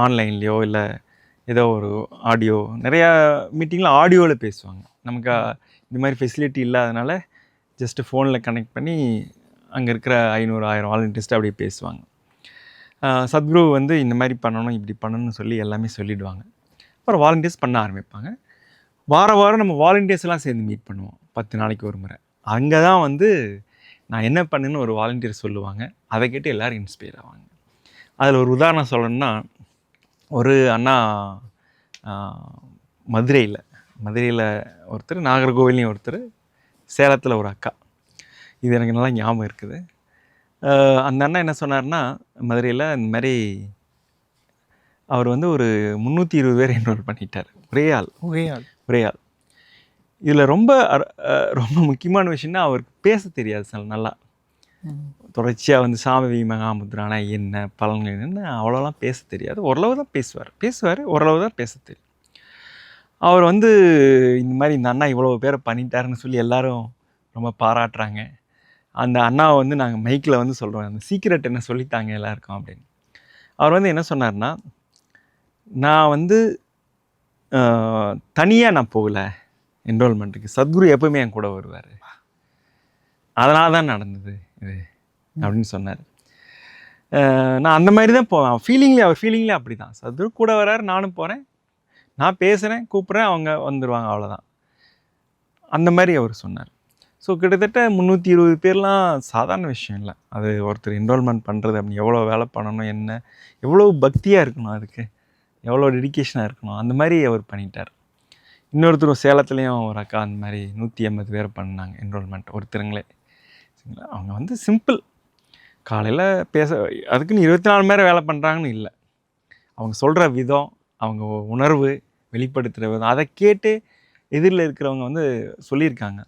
ஆன்லைன்லேயோ இல்லை ஏதோ ஒரு ஆடியோ, நிறையா மீட்டிங்கில் ஆடியோவில் பேசுவாங்க. நமக்கு இந்த மாதிரி ஃபெசிலிட்டி இல்லாதனால ஜஸ்ட்டு ஃபோனில் கனெக்ட் பண்ணி அங்கே இருக்கிற 500-1000 வாலண்டியர்ஸ்ட்டு அப்படியே பேசுவாங்க. சத்குரு வந்து இந்த மாதிரி பண்ணணும், இப்படி பண்ணணும்னு சொல்லி எல்லாமே சொல்லிவிடுவாங்க. அப்புறம் வாலண்டியர்ஸ் பண்ண ஆரம்பிப்பாங்க. வாரம் நம்ம வாலண்டியர்ஸ்லாம் சேர்ந்து மீட் பண்ணுவோம், 10 நாளைக்கு ஒரு முறை. அங்கே தான் வந்து நான் என்ன பண்ணுன்னு ஒரு வாலண்டியர் சொல்லுவாங்க, அதை கேட்டு எல்லோரும் இன்ஸ்பயர் ஆவாங்க. அதில் ஒரு உதாரணம் சொல்லணும்னா, ஒரு அண்ணா மதுரையில் ஒருத்தர், நாகர்கோவிலையும் ஒருத்தர், சேலத்தில் ஒரு அக்கா, இது எனக்கு நல்லா ஞாபகம் இருக்குது. அந்த அண்ணா என்ன சொன்னார்னா, மதுரையில் இந்த மாதிரி அவர் வந்து ஒரு 320 பேர் என்ரோல் பண்ணிட்டார், ஒரே ஆள். இதில் ரொம்ப முக்கியமான விஷயம்னா, அவருக்கு பேச தெரியாது சார் நல்லா. தொடர்ச்சியாக வந்து சாம்பவி மகாமுத்ரானா என்ன, பலன்கள் என்னென்னு அவ்வளோலாம் பேச தெரியாது, ஓரளவு தான் பேசுவார், ஓரளவு தான் பேச தெரியும். அவர் வந்து இந்த மாதிரி இந்த அண்ணா இவ்வளோ பேரை பண்ணிட்டாருன்னு சொல்லி எல்லோரும் ரொம்ப பாராட்டுறாங்க. அந்த அண்ணாவை வந்து நாங்கள் மைக்கில் வந்து சொல்கிறோம், அந்த சீக்ரெட் என்ன சொல்லித்தாங்க எல்லாருக்கும் அப்படின்னு. அவர் வந்து என்ன சொன்னார்னா, நான் வந்து தனியாக நான் போகலை என்ரோல்மெண்ட்டுக்கு, சத்குரு எப்பவுமே என் கூட வருவார், அதனால தான் நடந்தது இது அப்படின்னு சொன்னார். நான் அந்த மாதிரி தான் போவேன், அவர் ஃபீலிங்லேயே அப்படி தான், சத்குரு கூட வர்றாரு, நானும் போகிறேன், நான் பேசுகிறேன், கூப்பிட்றேன், அவங்க வந்துடுவாங்க, அவ்வளோதான். அந்த மாதிரி அவர் சொன்னார். ஸோ கிட்டத்தட்ட 320 பேர்லாம் சாதாரண விஷயம் இல்லை. அது ஒருத்தர் என்ரோல்மெண்ட் பண்ணுறது அப்படின்னு எவ்வளோ வேலை பண்ணணும், என்ன எவ்வளோ பக்தியாக இருக்கணும், அதுக்கு எவ்வளோ டெடிக்கேஷனாக இருக்கணும், அந்த மாதிரி அவர் பண்ணிட்டார். இன்னொருத்தரும் சேலத்துலேயும் ஒரு அக்கா அந்த மாதிரி 180 பேர் பண்ணாங்க என்ரோல்மெண்ட், ஒருத்தருங்களே. சரிங்களா, அவங்க வந்து சிம்பிள், காலையில் அதுக்குன்னு 24 மணி நேரம் வேலை பண்ணுறாங்கன்னு இல்லை, அவங்க சொல்கிற விதம், அவங்க உணர்வு வெளிப்படுத்துகிற விதம், அதை கேட்டு எதிரில் இருக்கிறவங்க வந்து சொல்லியிருக்காங்க,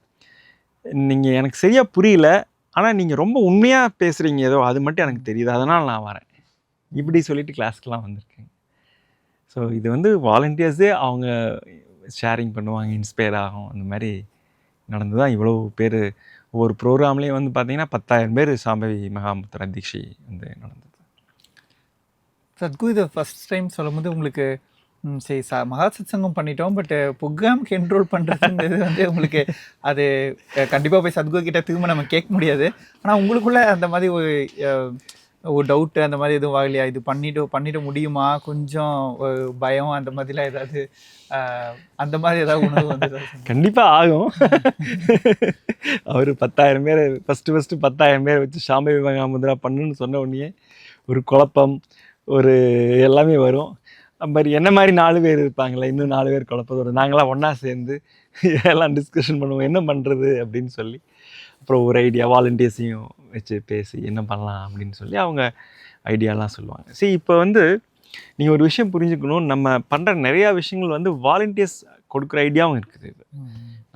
நீங்கள் எனக்கு சரியாக புரியல, ஆனால் நீங்கள் ரொம்ப உண்மையாக பேசுகிறீங்க, ஏதோ அது மட்டும் எனக்கு தெரியுது, அதனால் நான் வரேன், இப்படி சொல்லிவிட்டு கிளாஸ்க்கெலாம் வந்திருக்கேங்க. ஸோ இது வந்து வாலண்டியர்ஸே அவங்க ஷேரிங் பண்ணுவாங்க, இன்ஸ்பயர் ஆகும், அந்த மாதிரி நடந்து தான் இவ்வளோ பேர். ஒவ்வொரு ப்ரோக்ராம்லேயும் வந்து பார்த்திங்கன்னா 10,000 பேர் சாம்பவி மகாமுத்ரா தீட்சை வந்து நடந்தது. சத்குரு இதை ஃபஸ்ட் டைம் சொல்லும் போது உங்களுக்கு சரி மகா சத்சங்கம் பண்ணிட்டோம், பட் ப்ரோக்ராமுக்கு என்ரோல் பண்ணுறதுங்கிறது வந்து உங்களுக்கு அது கண்டிப்பாக போய் சத்குரு கிட்ட திரும்ப நம்ம கேட்க முடியாது. ஆனால் உங்களுக்குள்ள அந்த மாதிரி ஒரு டவுட்டு அந்த மாதிரி எதுவும் ஆகலையா, இது பண்ணிட முடியுமா, கொஞ்சம் பயம் அந்த மாதிரிலாம் ஏதாவது அந்த மாதிரி ஏதாவது உணவு வந்து? கண்டிப்பாக ஆகும். அவர் 10,000 பேர் ஃபஸ்ட்டு 10,000 பேர் வச்சு சாம்பவி மகாமுத்ரா பண்ணுன்னு சொன்ன உடனே ஒரு குழப்பம், ஒரு எல்லாமே வரும். மாதிரி என்ன மாதிரி 4 பேர் இருப்பாங்களே, இன்னும் 4 பேர் குழப்பத்தோடு நாங்களாம் ஒன்றா சேர்ந்து எல்லாம் டிஸ்கஷன் பண்ணுவோம், என்ன பண்ணுறது அப்படின்னு சொல்லி. அப்புறம் ஒரு ஐடியா வாலண்டியர்ஸையும் வச்சு பேசி என்ன பண்ணலாம் அப்படின்னு சொல்லி அவங்க ஐடியாலாம் சொல்லுவாங்க. சரி, இப்போ வந்து நீங்கள் ஒரு விஷயம் புரிஞ்சுக்கணும், நம்ம பண்ணுற நிறையா விஷயங்கள் வந்து வாலண்டியர்ஸ் கொடுக்குற ஐடியாவும் இருக்குது. இது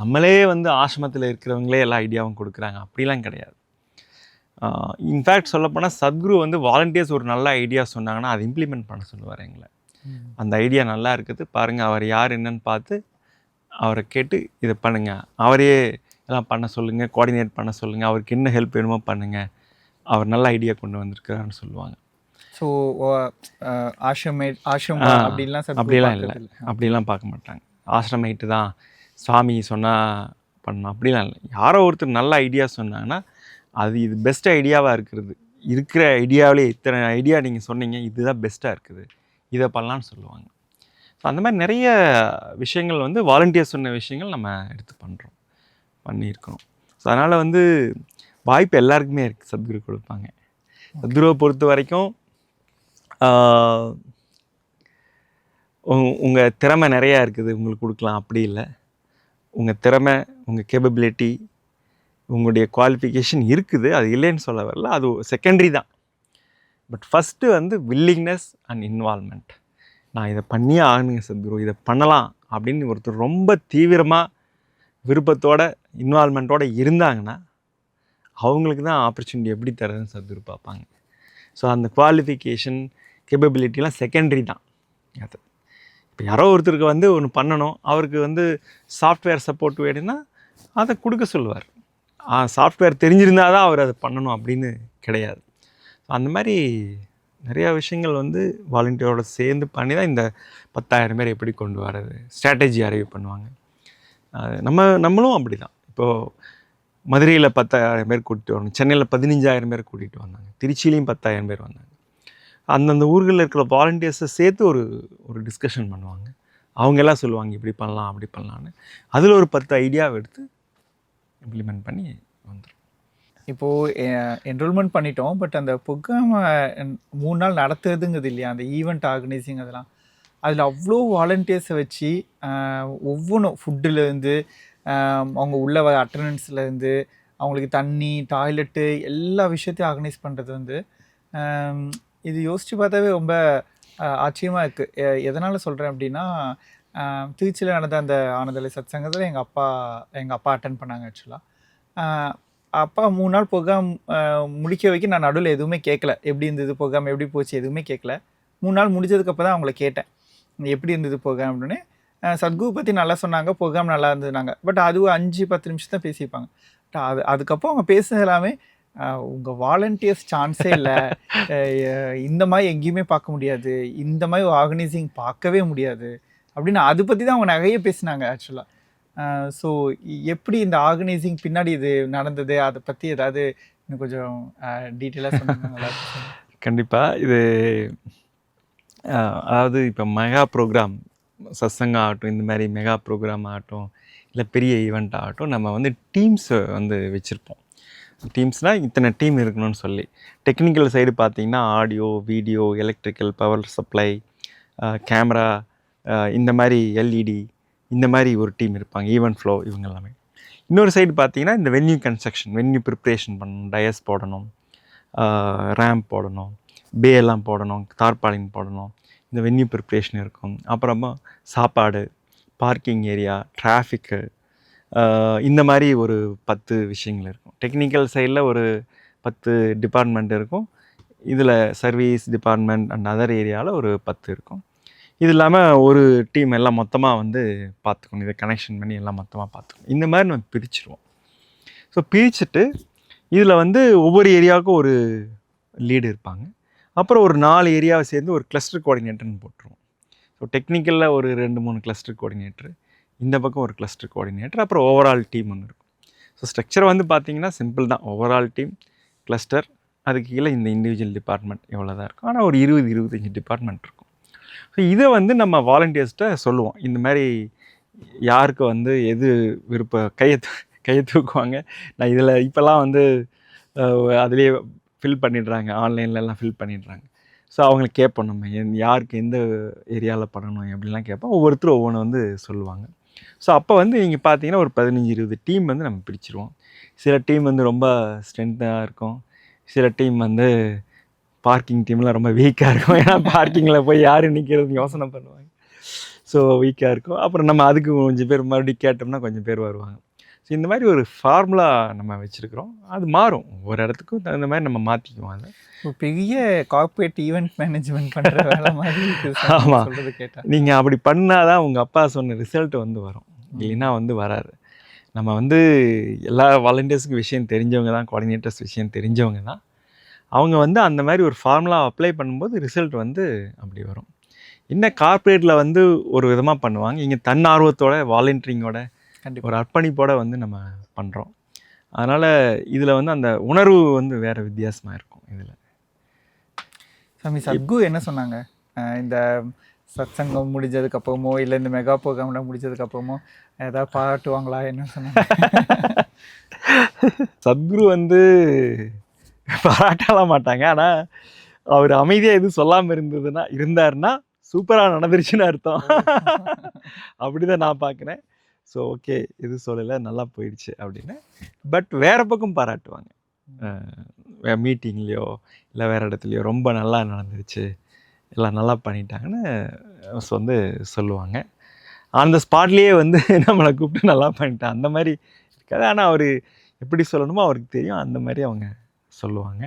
நம்மளே வந்து ஆசிரமத்தில் இருக்கிறவங்களே எல்லா ஐடியாவும் கொடுக்குறாங்க, அப்படிலாம் கிடையாது. இன்ஃபேக்ட் சொல்லப்போனால் சத்குரு வந்து வாலண்டியர்ஸ் ஒரு நல்ல ஐடியா சொன்னாங்கன்னா அதை இம்ப்ளிமெண்ட் பண்ண சொல்லுவார் எங்களை. அந்த ஐடியா நல்லா இருக்குது பாருங்கள், அவர் யார் என்னன்னு பார்த்து அவரை கேட்டு இதை பண்ணுங்கள், அவரையே எல்லாம் பண்ண சொல்லுங்கள், கோஆர்டினேட் பண்ண சொல்லுங்கள், அவருக்கு என்ன ஹெல்ப் வேணுமோ பண்ணுங்கள், அவர் நல்ல ஐடியா கொண்டு வந்திருக்கிறாருன்னு சொல்லுவாங்க. ஸோ ஆசிரமம் அப்படிலாம் இல்லை, அப்படிலாம் பார்க்க மாட்டாங்க. ஆசிரமேட்டு தான் சுவாமி சொன்னால் பண்ணணும் அப்படிலாம் இல்லை. யாரோ ஒருத்தர் நல்ல ஐடியா சொன்னாங்கன்னா அது இது பெஸ்ட் ஐடியாவாக இருக்கிற ஐடியாவிலே இத்தனை ஐடியா நீங்கள் சொன்னீங்க, இதுதான் பெஸ்ட்டாக இருக்குது, இதை பண்ணலான்னு சொல்லுவாங்க. ஸோ அந்த மாதிரி நிறைய விஷயங்கள் வந்து வாலண்டியர் சொன்ன விஷயங்கள் நம்ம எடுத்து பண்ணியிருக்கணும். ஸோ அதனால் வந்து வாய்ப்பு எல்லாருக்குமே இருக்குது, சத்குரு கொடுப்பாங்க. சத்குருவை பொறுத்த வரைக்கும் உங்கள் திறமை நிறையா இருக்குது, உங்களுக்கு கொடுக்கலாம். அப்படி இல்லை, உங்கள் திறமை, உங்கள் கேப்பபிலிட்டி, உங்களுடைய குவாலிஃபிகேஷன் இருக்குது, அது இல்லைன்னு சொல்ல வரல, அது செகண்டரி தான். பட் ஃபஸ்ட்டு வந்து வில்லிங்னஸ் அண்ட் இன்வால்மெண்ட். நான் இதை பண்ணியே ஆகணுங்க சத்குரு, இதை பண்ணலாம் அப்படின்னு ஒருத்தர் ரொம்ப தீவிரமாக விருப்பத்தோட இன்வால்மெண்ட்டோடு இருந்தாங்கன்னா அவங்களுக்கு தான் ஆப்பர்ச்சுனிட்டி எப்படி தரதுன்னு சத்குரு பார்ப்பாங்க. ஸோ அந்த குவாலிஃபிகேஷன் கேப்பபிலிட்டிலாம் செகண்டரி தான். அது இப்போ யாரோ ஒருத்தருக்கு வந்து ஒன்று பண்ணணும், அவருக்கு வந்து சாஃப்ட்வேர் சப்போர்ட் வேணும்னா அதை கொடுக்க சொல்லுவார். சாஃப்ட்வேர் தெரிஞ்சிருந்தால் தான் அவர் அதை பண்ணணும் அப்படின்னு கிடையாது. அந்த மாதிரி நிறையா விஷயங்கள் வந்து வாலண்டியரோட சேர்ந்து பண்ணி தான் இந்த 10,000 பேர் எப்படி கொண்டு வர்றது, ஸ்ட்ராட்டஜி அரைவ் பண்ணுவாங்க. நம்மளும் அப்படி தான். இப்போது மதுரையில் 10,000 பேர் கூட்டிகிட்டு வரணும், சென்னையில் 15,000 பேர் கூட்டிகிட்டு வந்தாங்க, திருச்சியிலையும் 10,000 பேர் வந்தாங்க. அந்தந்த ஊர்களில் இருக்கிற வாலண்டியர்ஸை சேர்த்து ஒரு டிஸ்கஷன் பண்ணுவாங்க. அவங்க எல்லாம் சொல்லுவாங்க இப்படி பண்ணலாம் அப்படி பண்ணலான்னு. அதில் ஒரு 10 ஐடியாவை எடுத்து இம்ப்ளிமெண்ட் பண்ணி வந்துடும். இப்போது என்ரோல்மெண்ட் பண்ணிட்டோம், பட் அந்த ப்ரோக்ராம் 3 நாள் நடத்துறதுங்கிறது இல்லையா, அந்த ஈவெண்ட் ஆர்கனைசிங் அதெல்லாம், அதில் அவ்வளோ வாலண்டியர்ஸை வச்சு ஒவ்வொன்றும் ஃபுட்டுலேருந்து அவங்க உள்ள அட்டண்டன்ஸ்லேருந்து அவங்களுக்கு தண்ணி, டாய்லெட்டு எல்லா விஷயத்தையும் ஆர்கனைஸ் பண்ணுறது வந்து இது யோசித்து பார்த்தாவே ரொம்ப ஆச்சரியமாக இருக்குது. எதனால் சொல்கிறேன் அப்படின்னா, திருச்சியில் நடந்த அந்த ஆனந்தலை சத்சங்கத்தில் எங்கள் அப்பா அட்டன் பண்ணாங்க. ஆக்சுவலாக அப்பா 3 நாள் ப்ரோக்ராம் முடிக்க வைக்க நான் நடுவில் எதுவுமே கேட்கல. எப்படி இருந்தது ப்ரோக்ராம், எப்படி போச்சு, எதுவுமே கேட்கல. 3 நாள் முடிஞ்சதுக்கப்புறம் தான் அவங்கள கேட்டேன், எப்படி இருந்தது ப்ரோக்ராம் அப்படின்னு. சத்குரு பற்றி நல்லா சொன்னாங்க, ப்ரோக்ராம் நல்லா இருந்ததுனாங்க. பட் அது 5-10 நிமிஷம் தான் பேசியிருப்பாங்க. அதுக்கப்புறம் அவங்க பேசுனது எல்லாமே உங்கள் வாலண்டியர்ஸ் சான்ஸே இல்லை, இந்த மாதிரி எங்கேயுமே பார்க்க முடியாது, இந்த மாதிரி ஆர்கனைசிங் பார்க்கவே முடியாது அப்படின்னு அதை பற்றி தான் அவங்க நிறைய பேசினாங்க ஆக்சுவலாக. ஸோ எப்படி இந்த ஆர்கனைசிங் பின்னாடி இது நடந்தது, அதை பற்றி ஏதாவது இன்னும் கொஞ்சம் டீட்டெயிலாக சொன்னாங்க நல்லா இருக்கும். கண்டிப்பாக. இது அதாவது இப்போ மெகா ப்ரோக்ராம் சத்சங்கம் ஆகட்டும், இந்த மாதிரி மெகா ப்ரோக்ராம் ஆகட்டும், இல்லை பெரிய ஈவெண்ட் ஆகட்டும், நம்ம வந்து டீம்ஸ் வந்து வச்சுருப்போம். டீம்ஸ்னால் இத்தனை டீம் இருக்கணும்னு சொல்லி. டெக்னிக்கல் சைடு பார்த்திங்கன்னா audio, video, electrical, power supply, camera, இந்த மாதிரி எல்இடி, இந்த மாதிரி ஒரு டீம் இருப்பாங்க. ஈவெண்ட் ஃப்ளோ இவங்க எல்லாமே. இன்னொரு சைடு பார்த்திங்கன்னா இந்த வென்யூ கன்ஸ்ட்ரக்ஷன், வென்யூ ப்ரிப்ரேஷன் பண்ணணும், டயஸ் போடணும், ரேம்ப் போடணும், பே எல்லாம் போடணும், தார்பாலின் போடணும், இந்த வென்யூ ப்ரிப்ரேஷன் இருக்கும். அப்புறமா சாப்பாடு, பார்க்கிங் ஏரியா, டிராஃபிக்கு, இந்த மாதிரி ஒரு 10 விஷயங்கள் இருக்கும். டெக்னிக்கல் சைடில் ஒரு 10 டிபார்ட்மெண்ட் இருக்கும். இதில் சர்வீஸ் டிபார்ட்மெண்ட் அண்ட் அதர் ஏரியாவில் ஒரு 10 இருக்கும். இது இல்லாமல் ஒரு டீம் எல்லாம் மொத்தமாக வந்து பார்த்துக்கணும், இதை கனெக்ஷன் பண்ணி எல்லாம் மொத்தமாக பார்த்துக்கணும். இந்த மாதிரி நம்ம பிரிச்சுருவோம். ஸோ பிரிச்சுட்டு இதில் வந்து ஒவ்வொரு ஏரியாவுக்கும் ஒரு லீடு இருப்பாங்க. அப்புறம் ஒரு 4 ஏரியாவை சேர்ந்து ஒரு கிளஸ்டர் கோஆர்டினேட்டர்னு போட்டுருவோம். ஸோ டெக்னிக்கலில் ஒரு 2-3 கிளஸ்டர் கோஆர்டினேட்டர், இந்த பக்கம் ஒரு கிளஸ்டர் கோஆர்டினேட்டர், அப்புறம் ஓவரால் டீம் ஒன்று இருக்கும். ஸோ ஸ்ட்ரக்சர் வந்து பார்த்திங்கன்னா சிம்பிள் தான். ஓவரால் டீம், கிளஸ்டர், அதுக்கு கீழே இந்த இண்டிவிஜுவல் டிபார்ட்மெண்ட் இவ்வளோ தான் இருக்கும். ஆனால் ஒரு 20-25 டிபார்ட்மெண்ட் இருக்கும். ஸோ இதை வந்து நம்ம வாலண்டியர்ஸ்கிட்ட சொல்லுவோம். இந்த மாதிரி யாருக்கு வந்து எது விருப்பம் கையை தூக்குவாங்க. நான் இதில் இப்போல்லாம் வந்து அதிலே ஃபில் பண்ணிடுறாங்க, ஆன்லைன்லலாம் ஃபில் பண்ணிடுறாங்க. ஸோ அவங்களுக்கு கேட்போம், நம்ம யாருக்கு எந்த ஏரியாவில் பண்ணணும் அப்படின்லாம் கேட்போம். ஒவ்வொருத்தரும் ஒவ்வொன்று வந்து சொல்லுவாங்க. ஸோ அப்போ வந்து நீங்கள் பார்த்தீங்கன்னா ஒரு 15-20 டீம் வந்து நம்ம பிரிச்சுருவோம். சில டீம் வந்து ரொம்ப ஸ்ட்ரென்த்தாக இருக்கும், சில டீம் வந்து பார்க்கிங் டீம்லாம் ரொம்ப வீக்காக இருக்கும். ஏன்னா பார்க்கிங்கில் போய் யார் நிற்கிறது யோசனை பண்ணுவாங்க. ஸோ வீக்காக இருக்கும். அப்புறம் நம்ம அதுக்கு கொஞ்சம் பேர் மறுபடியும் கேட்டோம்னா கொஞ்சம் பேர் வருவாங்க. ஸோ இந்த மாதிரி ஒரு ஃபார்முலா நம்ம வச்சுருக்கிறோம். அது மாறும், ஒவ்வொரு இடத்துக்கும் தகுந்த மாதிரி நம்ம மாற்றிக்குவோம். அதை பெரிய கார்ப்பரேட் ஈவெண்ட் மேனேஜ்மெண்ட் பண்ணுற வேலை மாதிரி. ஆமாம், நீங்கள் அப்படி பண்ணால் தான் உங்கள் அப்பா சொன்ன ரிசல்ட் வந்து வரும், இல்லைன்னா வந்து வராது. நம்ம வந்து எல்லா வாலண்டியர்ஸுக்கும் விஷயம் தெரிஞ்சவங்க தான், கோஆர்டினேட்டர்ஸ் விஷயம் தெரிஞ்சவங்க தான். அவங்க வந்து அந்த மாதிரி ஒரு ஃபார்முலா அப்ளை பண்ணும்போது ரிசல்ட் வந்து அப்படி வரும். என்ன கார்ப்பரேட்டில் வந்து ஒரு விதமாக பண்ணுவாங்க, இங்கே தன்னார்வத்தோட வாலண்டியரிங்கோட ஒரு அர்ப்பணிப்போடு வந்து நம்ம பண்ணுறோம். அதனால் இதில் வந்து அந்த உணர்வு வந்து வேறு வித்தியாசமாக இருக்கும். இதில் சாமி சத்குரு என்ன சொன்னாங்க, இந்த சத்சங்கம் முடிஞ்சதுக்கப்புறமோ இல்லை இந்த மெகா ப்ரோக்ராம்லாம் முடிஞ்சதுக்கப்புறமோ ஏதாவது பாராட்டுவாங்களா என்ன சொன்னாங்க? சத்குரு வந்து பாராட்டலாம் மாட்டாங்க. ஆனால் அவர் அமைதியாக எதுவும் சொல்லாமல் இருந்தாருன்னா சூப்பராக நடந்துருச்சுன்னு அர்த்தம். அப்படிதான் நான் பார்க்குறேன். ஸோ ஓகே, எதுவும் சொல்லலை, நல்லா போயிடுச்சு அப்படின்னு. பட் வேறு பக்கம் பாராட்டுவாங்க. மீட்டிங்லேயோ இல்லை வேறு இடத்துலையோ ரொம்ப நல்லா நடந்துருச்சு, எல்லாம் நல்லா பண்ணிட்டாங்கன்னு வந்து சொல்லுவாங்க. அந்த ஸ்பாட்லேயே வந்து நம்மளை கூப்பிட்டு நல்லா பண்ணிட்டான் அந்த மாதிரி இருக்காது. ஆனால் அவர் எப்படி சொல்லணுமோ அவருக்கு தெரியும், அந்த மாதிரி அவங்க சொல்லுவாங்க.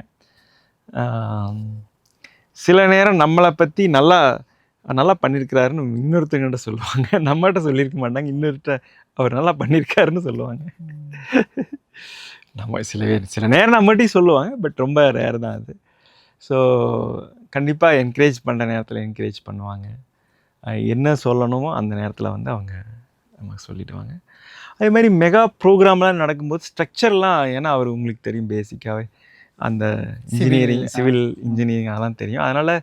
சில நேரம் நம்மளை பற்றி நல்லா நல்லா பண்ணியிருக்கிறாருன்னு இன்னொருத்தங்கிட்ட சொல்லுவாங்க. நம்மகிட்ட சொல்லியிருக்க மாட்டாங்க, இன்னொருத்த அவர் நல்லா பண்ணியிருக்காருன்னு சொல்லுவாங்க. நம்ம சில நேரம் நம்மகிட்டையும் சொல்லுவாங்க, பட் ரொம்ப ரேர் தான் அது. ஸோ கண்டிப்பாக என்கரேஜ் பண்ணுற நேரத்தில் என்கரேஜ் பண்ணுவாங்க. என்ன சொல்லணுமோ அந்த நேரத்தில் வந்து அவங்க நமக்கு சொல்லிவிடுவாங்க. அதே மாதிரி மெகா ப்ரோக்ராம்லாம் நடக்கும்போது ஸ்ட்ரக்சர்லாம், ஏன்னா அவர் உங்களுக்கு தெரியும் பேசிக்காகவே அந்த இன்ஜினியரிங், சிவில் இன்ஜினியரிங் அதெல்லாம் தெரியும். அதனால்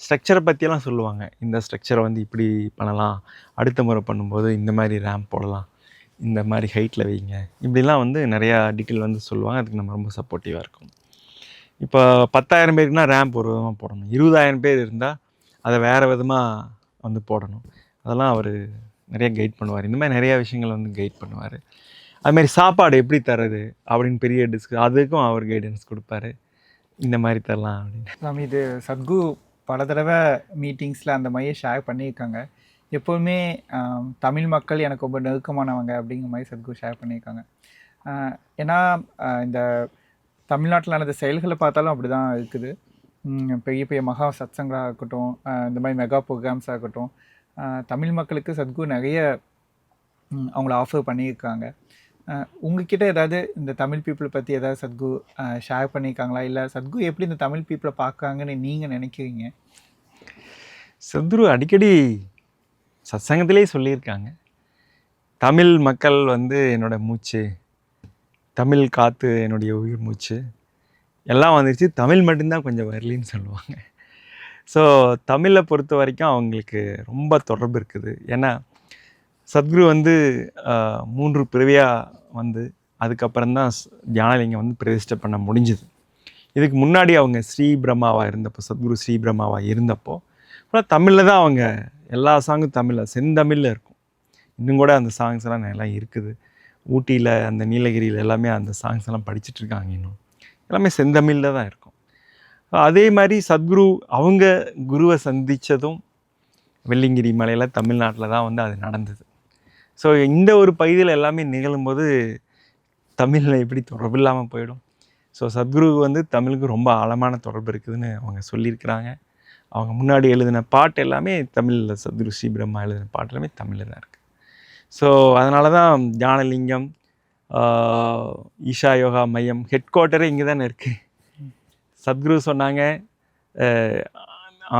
ஸ்ட்ரக்சரை பற்றியெல்லாம் சொல்லுவாங்க. இந்த ஸ்ட்ரக்சரை வந்து இப்படி பண்ணலாம், அடுத்த முறை பண்ணும்போது இந்த மாதிரி ரேம்ப் போடலாம், இந்த மாதிரி ஹைட்டில் வைங்க, இப்படிலாம் வந்து நிறையா டீட்டெயில் வந்து சொல்லுவாங்க. அதுக்கு நம்ம ரொம்ப சப்போர்ட்டிவாக இருக்கும். இப்போ 10,000 பேருக்குனா ரேம்ப் ஒரு விதமாக போடணும், 20,000 பேர் இருந்தால் அதை வேறு விதமாக வந்து போடணும். அதெல்லாம் அவர் நிறைய கைட் பண்ணுவார். இந்த மாதிரி நிறையா விஷயங்கள் வந்து கைட் பண்ணுவார். அதுமாதிரி சாப்பாடு எப்படி தர்றது அப்படின்னு பெரிய அதுக்கும் அவர் கைடன்ஸ் கொடுப்பாரு, இந்த மாதிரி தரலாம் அப்படின்னு. நம்ம இது சத்கு பல தடவை மீட்டிங்ஸில் அந்த மாதிரியே ஷேர் பண்ணியிருக்காங்க. எப்போதுமே தமிழ் மக்கள் எனக்கு ரொம்ப நெருக்கமானவங்க அப்படிங்கிற மாதிரி சத்கு ஷேர் பண்ணியிருக்காங்க. ஏன்னா இந்த தமிழ்நாட்டில் நடந்த செயல்களை பார்த்தாலும் அப்படி தான் இருக்குது. பெரிய பெரிய மகா சத்சங்களாக இருக்கட்டும், இந்த மாதிரி மெகா ப்ரோக்ராம்ஸாக இருக்கட்டும், தமிழ் மக்களுக்கு சத்கு நிறைய அவங்கள ஆஃபர் பண்ணியிருக்காங்க. உங்ககிட்ட ஏதாவது இந்த தமிழ் பீப்புளை பற்றி ஏதாவது சத்கு ஷேர் பண்ணியிருக்காங்களா? இல்லை சத்கு எப்படி இந்த தமிழ் பீப்புளை பார்க்குறாங்கன்னு நீங்கள் நினைக்கிறீங்க? சத்குரு அடிக்கடி சத்சங்கத்திலே சொல்லியிருக்காங்க, தமிழ் மக்கள் வந்து என்னோட மூச்சு, தமிழ் காற்று என்னுடைய உயிர் மூச்சு, எல்லாம் வந்துருச்சு, தமிழ் மட்டும்தான் கொஞ்சம் வரலின்னு சொல்லுவாங்க. ஸோ தமிழை பொறுத்த வரைக்கும் அவங்களுக்கு ரொம்ப தொடர்பு இருக்குது. ஏன்னா சத்குரு வந்து 3 பிறவியாக வந்து அதுக்கப்புறம்தான் தியானலிங்கம் வந்து பிரதிஷ்டை பண்ண முடிஞ்சுது. இதுக்கு முன்னாடி அவங்க ஸ்ரீ பிரம்மாவாக இருந்தப்போ, சத்குரு ஸ்ரீ பிரம்மாவாக இருந்தப்போ ஆனால் தமிழில் தான் அவங்க எல்லா சாங்கும் தமிழில் செந்தமிழில் இருக்கும். இன்னும் கூட அந்த சாங்ஸ் எல்லாம் நல்லா இருக்குது. ஊட்டியில் அந்த நீலகிரியில் எல்லாமே அந்த சாங்ஸ் எல்லாம் படிச்சுட்ருக்காங்க. இன்னும் எல்லாமே செந்தமிழில் தான் இருக்கும். அதே மாதிரி சத்குரு அவங்க குருவை சந்தித்ததும் வெள்ளிங்கிரி மலையில் தமிழ்நாட்டில் தான் வந்து அது நடந்தது. ஸோ இந்த ஒரு பகுதியில் எல்லாமே நிகழும்போது தமிழில் எப்படி தொடர்பு இல்லாமல் போயிடும்? ஸோ சத்குரு வந்து தமிழுக்கு ரொம்ப ஆழமான தொடர்பு இருக்குதுன்னு அவங்க சொல்லியிருக்கிறாங்க. அவங்க முன்னாடி எழுதின பாட்டு எல்லாமே தமிழில், சத்குரு ஸ்ரீ பிரம்மா எழுதின பாட்டு எல்லாமே தமிழில் தான் இருக்குது. ஸோ அதனால தான் தியானலிங்கம், ஈஷா யோகா மையம் ஹெட் குவார்ட்டரே இங்கே தானே இருக்குது. சத்குரு சொன்னாங்க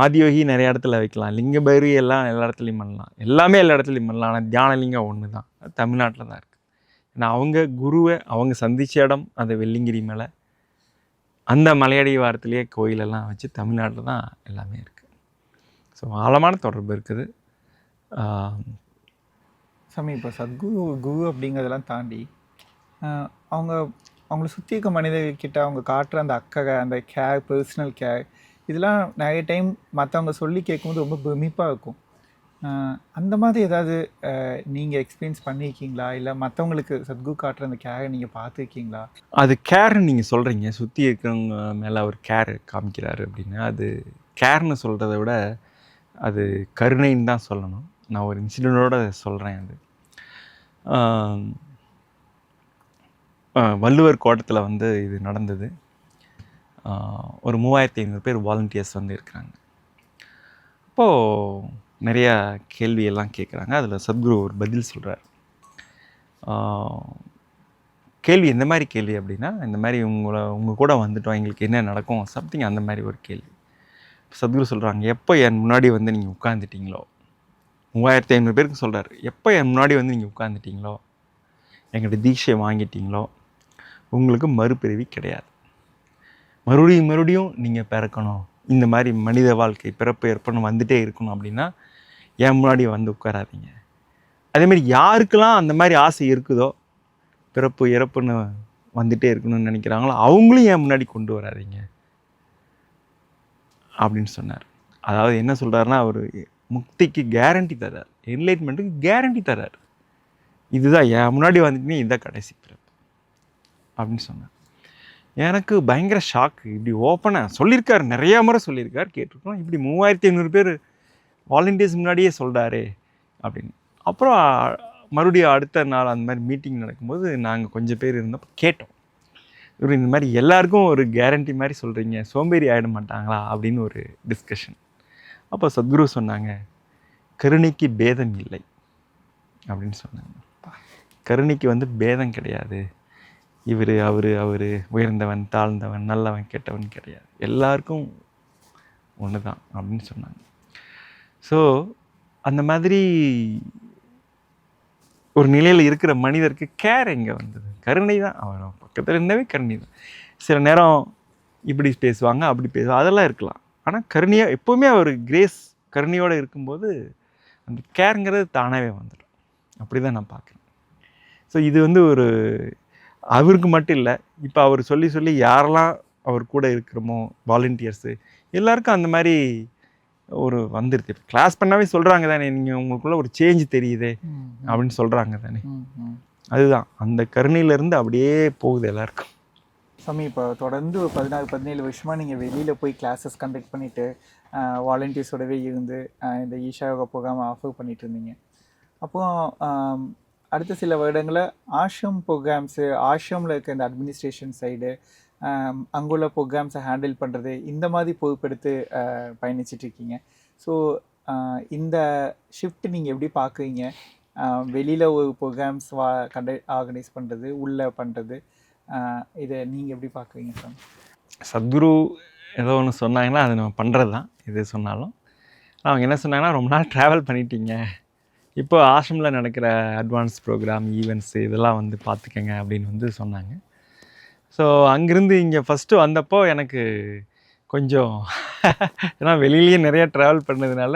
ஆதியோகி நிறைய இடத்துல வைக்கலாம், லிங்க பைரவி எல்லாம் எல்லா இடத்துலையும் பண்ணலாம், எல்லாமே எல்லா இடத்துலையும் பண்ணலாம், ஆனால் தியானலிங்கம் ஒன்று தான், அது தமிழ்நாட்டில் தான் இருக்குது. ஏன்னா அவங்க குருவை அவங்க சந்தித்த இடம் அந்த வெள்ளிங்கிரி மலை, அந்த மலையடி வாரத்திலேயே கோயிலெல்லாம் வச்சு தமிழ்நாட்டில் தான் எல்லாமே இருக்குது. ஸோ ஆழமான தொடர்பு இருக்குது. சாமி, இப்போ சத்குரு குரு அப்படிங்கிறதெல்லாம் தாண்டி அவங்கள சுற்றி இருக்க மனிதர்கிட்ட அவங்க காட்டுற அந்த அக்கறை, அந்த கேர், பர்சனல் கேர், இதெல்லாம் நிறைய டைம் மற்றவங்க சொல்லி கேட்கும்போது ரொம்ப பிரமிப்பாக இருக்கும். அந்த மாதிரி ஏதாவது நீங்கள் எக்ஸ்பீரியன்ஸ் பண்ணியிருக்கீங்களா? இல்லை மற்றவங்களுக்கு சத்குரு காட்டுற அந்த கேரை நீங்கள் பார்த்துருக்கீங்களா? அது கேர்ன்னு நீங்கள் சொல்கிறீங்க, சுற்றி இருக்கிறவங்க மேலே அவர் கேர் காமிக்கிறாரு அப்படின்னு. அது கேர்னு சொல்கிறத விட அது கருணைன்னு தான் சொல்லணும். நான் ஒரு இன்சிடெண்ட்டோட சொல்கிறேன். அது வள்ளுவர் கோட்டத்தில் வந்து இது நடந்தது. ஒரு 3500 பேர் வாலண்டியர்ஸ் வந்து இருக்கிறாங்க. அப்போது நிறையா கேள்வியெல்லாம் கேட்குறாங்க. அதில் சத்குரு ஒரு பதில் சொல்கிறார். கேள்வி எந்த மாதிரி கேள்வி அப்படின்னா, இந்த மாதிரி உங்கள் கூட வந்துட்டோம், எங்களுக்கு என்ன நடக்கும், சம்திங் அந்த மாதிரி ஒரு கேள்வி. சத்குரு சொல்கிறாங்க, எப்போ என் முன்னாடி வந்து நீங்கள் உட்காந்துட்டீங்களோ, 3500 பேருக்கு சொல்கிறார், எப்போ என் முன்னாடி வந்து நீங்கள் உட்காந்துட்டீங்களோ, எங்கள்கிட்ட தீட்சை வாங்கிட்டீங்களோ, உங்களுக்கு மறுபிறவி கிடையாது. மறுபடியும் நீங்கள் பிறக்கணும், இந்த மாதிரி மனித வாழ்க்கை பிறப்பு ஏற்பணும் வந்துகிட்டே இருக்கணும் அப்படின்னா என் முன்னாடி வந்து உட்காராதீங்க. அதேமாதிரி யாருக்கெல்லாம் அந்த மாதிரி ஆசை இருக்குதோ, பிறப்பு இறப்புன்னு வந்துகிட்டே இருக்கணும்னு நினைக்கிறாங்களோ அவங்களும் என் முன்னாடி கொண்டு வராதீங்க அப்படின்னு சொன்னார். அதாவது என்ன சொல்கிறாருன்னா, அவர் முக்திக்கு கேரண்டி தர்றார், என்லைட்மெண்ட்டுக்கு கேரண்டி தர்றார். இதுதான் என் முன்னாடி வந்துட்டு இதுதான் கடைசி பிறப்பு அப்படின்னு சொன்னார். எனக்கு பயங்கர ஷாக்கு. இப்படி ஓப்பனாக சொல்லியிருக்காரு, நிறையா முறை சொல்லியிருக்காரு, கேட்டிருக்கோம். இப்படி 3500 பேர் வாலண்டியர்ஸ் முன்னாடியே சொல்கிறாரே அப்படின்னு. அப்புறம் மறுபடியும் அடுத்த நாள் அந்த மாதிரி மீட்டிங் நடக்கும்போது நாங்கள் கொஞ்சம் பேர் இருந்தப்போ கேட்டோம், இவர் இந்த மாதிரி எல்லாருக்கும் ஒரு கேரண்டி மாதிரி சொல்கிறீங்க, சோம்பேறி ஆகிட மாட்டாங்களா அப்படின்னு ஒரு டிஸ்கஷன். அப்போ சத்குரு சொன்னாங்க, கருணைக்கு பேதம் இல்லை அப்படின்னு சொன்னாங்க. கருணைக்கு வந்து பேதம் கிடையாது. இவர் அவர் உயர்ந்தவன் தாழ்ந்தவன் நல்லவன் கெட்டவன் கிடையாது, எல்லாருக்கும் ஒன்று தான் அப்படின்னு சொன்னாங்க. ஸோ அந்த மாதிரி ஒரு நிலையில் இருக்கிற மனிதருக்கு கேர் எங்கே வந்தது? கருணை தான். அவன் பக்கத்தில் இருந்தவே கருணை தான். சில நேரம் இப்படி பேசுவாங்க, அப்படி பேசுவாங்க, அதெல்லாம் இருக்கலாம். ஆனால் கருணையாக எப்போவுமே அவர் கிரேஸ் கருணையோடு இருக்கும்போது அந்த கேருங்கிறது தானாகவே வந்துடும். அப்படி தான் நான் பார்க்குறேன். ஸோ இது வந்து ஒரு அவருக்கு மட்டும் இல்லை, இப்போ அவர் சொல்லி சொல்லி யாரெல்லாம் அவர் கூட இருக்கிறோமோ வாலண்டியர்ஸு எல்லாருக்கும் அந்த மாதிரி ஒரு வந்துடுது. இப்போ கிளாஸ் பண்ணாவே சொல்கிறாங்க தானே, நீங்கள் உங்களுக்குள்ள ஒரு சேஞ்ச் தெரியுது அப்படின்னு சொல்கிறாங்க தானே. அதுதான் அந்த கருணையிலேருந்து அப்படியே போகுது எல்லாருக்கும். சாமி, இப்போ தொடர்ந்து ஒரு 16-17 வருஷமாக நீங்கள் வெளியில் போய் கிளாஸஸ் கண்டக்ட் பண்ணிவிட்டு வாலண்டியர்ஸோடவே இருந்து இந்த ஈஷா யோகா ப்ரோக்ராம் ஆஃபர் பண்ணிட்டு இருந்தீங்க. அப்போது அடுத்த சில வருடங்களில் ஆஷ்ரம் ப்ரோக்ராம்ஸு, ஆஷ்ரமில் இருக்க இந்த அட்மினிஸ்ட்ரேஷன் சைடு, அங்குள்ள ப்ரோக்ராம்ஸை ஹேண்டில் பண்ணுறது, இந்த மாதிரி பொறுப்பெடுத்து பயணிச்சிட்ருக்கீங்க. ஸோ இந்த ஷிஃப்ட் நீங்கள் எப்படி பார்க்குறீங்க? வெளியில் ஒரு ப்ரோக்ராம்ஸ் ஆர்கனைஸ் பண்ணுறது, உள்ளே பண்ணுறது, இதை நீங்கள் எப்படி பார்க்குறீங்க சார்? சத்குரு ஏதோ ஒன்று சொன்னாங்கன்னா அது நம்ம பண்ணுறது தான். எது சொன்னாலும் அவங்க என்ன சொன்னாங்கன்னா, ரொம்ப நாள் ட்ராவல் பண்ணிட்டீங்க, இப்போ ஆஷ்ரமில் நடக்கிற அட்வான்ஸ் ப்ரோக்ராம் ஈவெண்ட்ஸு இதெல்லாம் வந்து பார்த்துக்கங்க அப்படின்னு வந்து சொன்னாங்க. ஸோ அங்கேருந்து இங்கே ஃபஸ்ட்டு வந்தப்போ எனக்கு கொஞ்சம் ஏன்னா வெளியிலேயே நிறையா ட்ராவல் பண்ணதுனால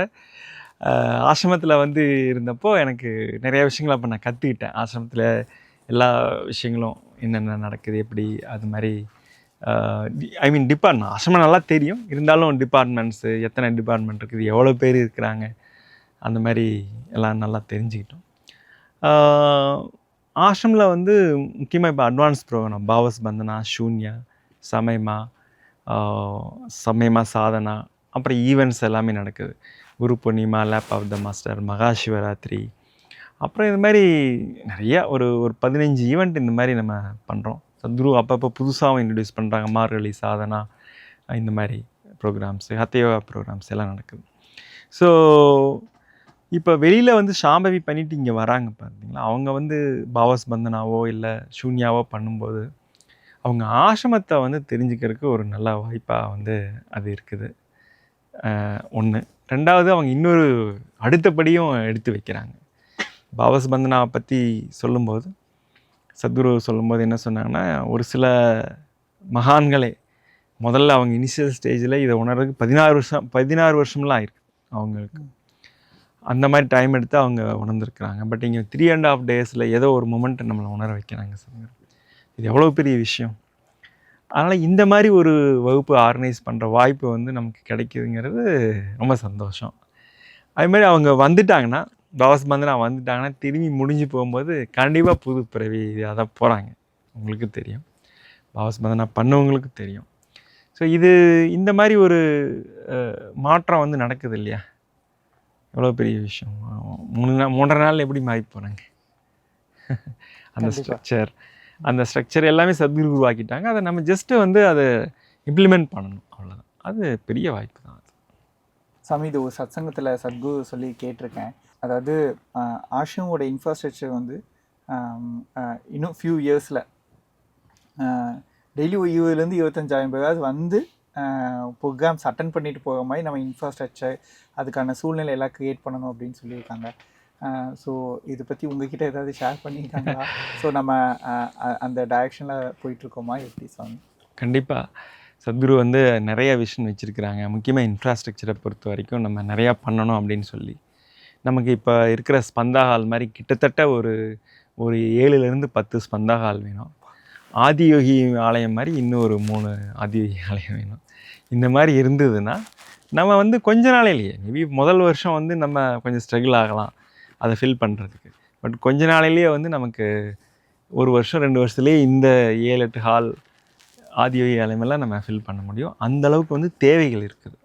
ஆசிரமத்தில் வந்து இருந்தப்போ எனக்கு நிறையா விஷயங்கள் அப்போ நான் கற்றுக்கிட்டேன். ஆசிரமத்தில் எல்லா விஷயங்களும் என்னென்ன நடக்குது, எப்படி, அது மாதிரி ஐ மீன் டிபார்ட்மெண்ட் ஆசிரமம் நல்லா தெரியும், இருந்தாலும் டிபார்ட்மெண்ட்ஸு எத்தனை டிபார்ட்மெண்ட் இருக்குது, எவ்வளோ பேர் இருக்கிறாங்க, அந்த மாதிரி எல்லாம் நல்லா தெரிஞ்சுக்கிட்டோம். ஆஷ்ரமில் வந்து முக்கியமாக இப்போ அட்வான்ஸ் ப்ரோக்ராம் பாவஸ் பந்தனா, ஷூன்யா, சமயமா சாதனா, அப்புறம் ஈவெண்ட்ஸ் எல்லாமே நடக்குது. Guru Purnima, lap of the master, Maha Shivratri, அப்புறம் இது மாதிரி நிறையா ஒரு 15 ஈவெண்ட் இந்த மாதிரி நம்ம பண்ணுறோம். சத்குரு அப்பப்போ புதுசாகவும் இன்ட்ரடியூஸ் பண்ணுறாங்க. மார்கழி சாதனா, இந்த மாதிரி ப்ரோக்ராம்ஸு, ஹத்தயோகா ப்ரோக்ராம்ஸ் எல்லாம் நடக்குது. ஸோ இப்போ வெளியில் வந்து சாம்பவி பண்ணிவிட்டு இங்கே வராங்க பார்த்தீங்களா, அவங்க வந்து பாவஸ் பந்தனாவோ இல்லை ஷூன்யாவோ பண்ணும்போது அவங்க ஆசிரமத்தை வந்து தெரிஞ்சுக்கிறதுக்கு ஒரு நல்ல வாய்ப்பாக வந்து அது இருக்குது. ஒன்று. ரெண்டாவது, அவங்க இன்னொரு அடுத்தபடியும் எடுத்து வைக்கிறாங்க. பாவஸ் பந்தனாவை பற்றி சொல்லும்போது சத்குரு சொல்லும்போது என்ன சொன்னாங்கன்னா, ஒரு சில மகான்களே முதல்ல அவங்க இனிஷியல் ஸ்டேஜில் இதை உணர்றதுக்கு 16 வருஷம்லாம் ஆயிருக்கு அவங்களுக்கு. அந்த மாதிரி டைம் எடுத்து அவங்க உணர்ந்துருக்குறாங்க. பட் இங்கே 3.5 days ஏதோ ஒரு மொமெண்ட்டை நம்மளை உணர வைக்கிறாங்க சார். இது எவ்வளோ பெரிய விஷயம். அதனால் இந்த மாதிரி ஒரு வகுப்பு ஆர்கனைஸ் பண்ணுற வாய்ப்பு வந்து நமக்கு கிடைக்குதுங்கிறது ரொம்ப சந்தோஷம். அதுமாதிரி அவங்க வந்துட்டாங்கன்னா, பாவஸ் பந்தனா வந்துட்டாங்கன்னா, திரும்பி முடிஞ்சு போகும்போது கண்டிப்பாக புது பிறவி அதான் போகிறாங்க. உங்களுக்கு தெரியும், பாவஸ் பந்தனா பண்ணவங்களுக்கு தெரியும். ஸோ இந்த மாதிரி ஒரு மாற்றம் வந்து நடக்குது இல்லையா, எவ்வளோ பெரிய விஷயம். 3.5 நாள் எப்படி மாறி போகிறாங்க. அந்த ஸ்ட்ரக்சர் எல்லாமே சத்குரு உருவாக்கிட்டாங்க. அதை நம்ம ஜஸ்ட்டு வந்து அதை இம்ப்ளிமெண்ட் பண்ணணும், அவ்வளோதான். அது பெரிய வாய்ப்பு தான். அது சாமி, இது ஒரு சத்சங்கத்தில் சத்குரு சொல்லி கேட்டிருக்கேன். அதாவது ஆஷ்ரமோட இன்ஃப்ராஸ்ட்ரக்சர் வந்து இன்னும் ஃபியூ இயர்ஸில் டெய்லி 20,000 25,000 பேராவது வந்து ப்ரோக்ராம்ஸ் அட்டன் பண்ணிட்டு போகிற மாதிரி நம்ம இன்ஃப்ராஸ்ட்ரக்சர், அதுக்கான சூழ்நிலை எல்லாம் க்ரியேட் பண்ணணும் அப்படின்னு சொல்லியிருக்காங்க. ஸோ இதை பற்றி உங்ககிட்ட ஏதாவது ஷேர் பண்ணியிருக்காங்களா? ஸோ நம்ம அந்த டைரெக்ஷனில் போயிட்டுருக்கோமா எப்படி சாமி? கண்டிப்பாக சத்குரு வந்து நிறைய விஷன் வச்சுருக்கிறாங்க. முக்கியமாக இன்ஃப்ராஸ்ட்ரக்சரை பொறுத்த வரைக்கும் நம்ம நிறையா பண்ணணும் அப்படின்னு சொல்லி நமக்கு இப்போ இருக்கிற ஸ்பந்தா ஹால் மாதிரி கிட்டத்தட்ட ஒரு ஒரு 7லேருந்து 10 ஸ்பந்தா ஹால் வேணும். ஆதியோகி ஆலயம் மாதிரி இன்னும் ஒரு 3 ஆதியோகி ஆலயம் வேணும். இந்த மாதிரி இருந்ததுன்னா நம்ம வந்து கொஞ்ச நாளையிலேயே மேபி முதல் வருஷம் வந்து நம்ம கொஞ்சம் ஸ்ட்ரகிள் ஆகலாம் அதை ஃபில் பண்ணுறதுக்கு. பட் கொஞ்ச நாளையிலேயே வந்து நமக்கு 1 வருஷம் 2 வருஷத்துலேயே இந்த 7-8 ஹால் ஆதியோகி ஆலயமெல்லாம் நம்ம ஃபில் பண்ண முடியும். அந்தளவுக்கு வந்து தேவைகள் இருக்குது.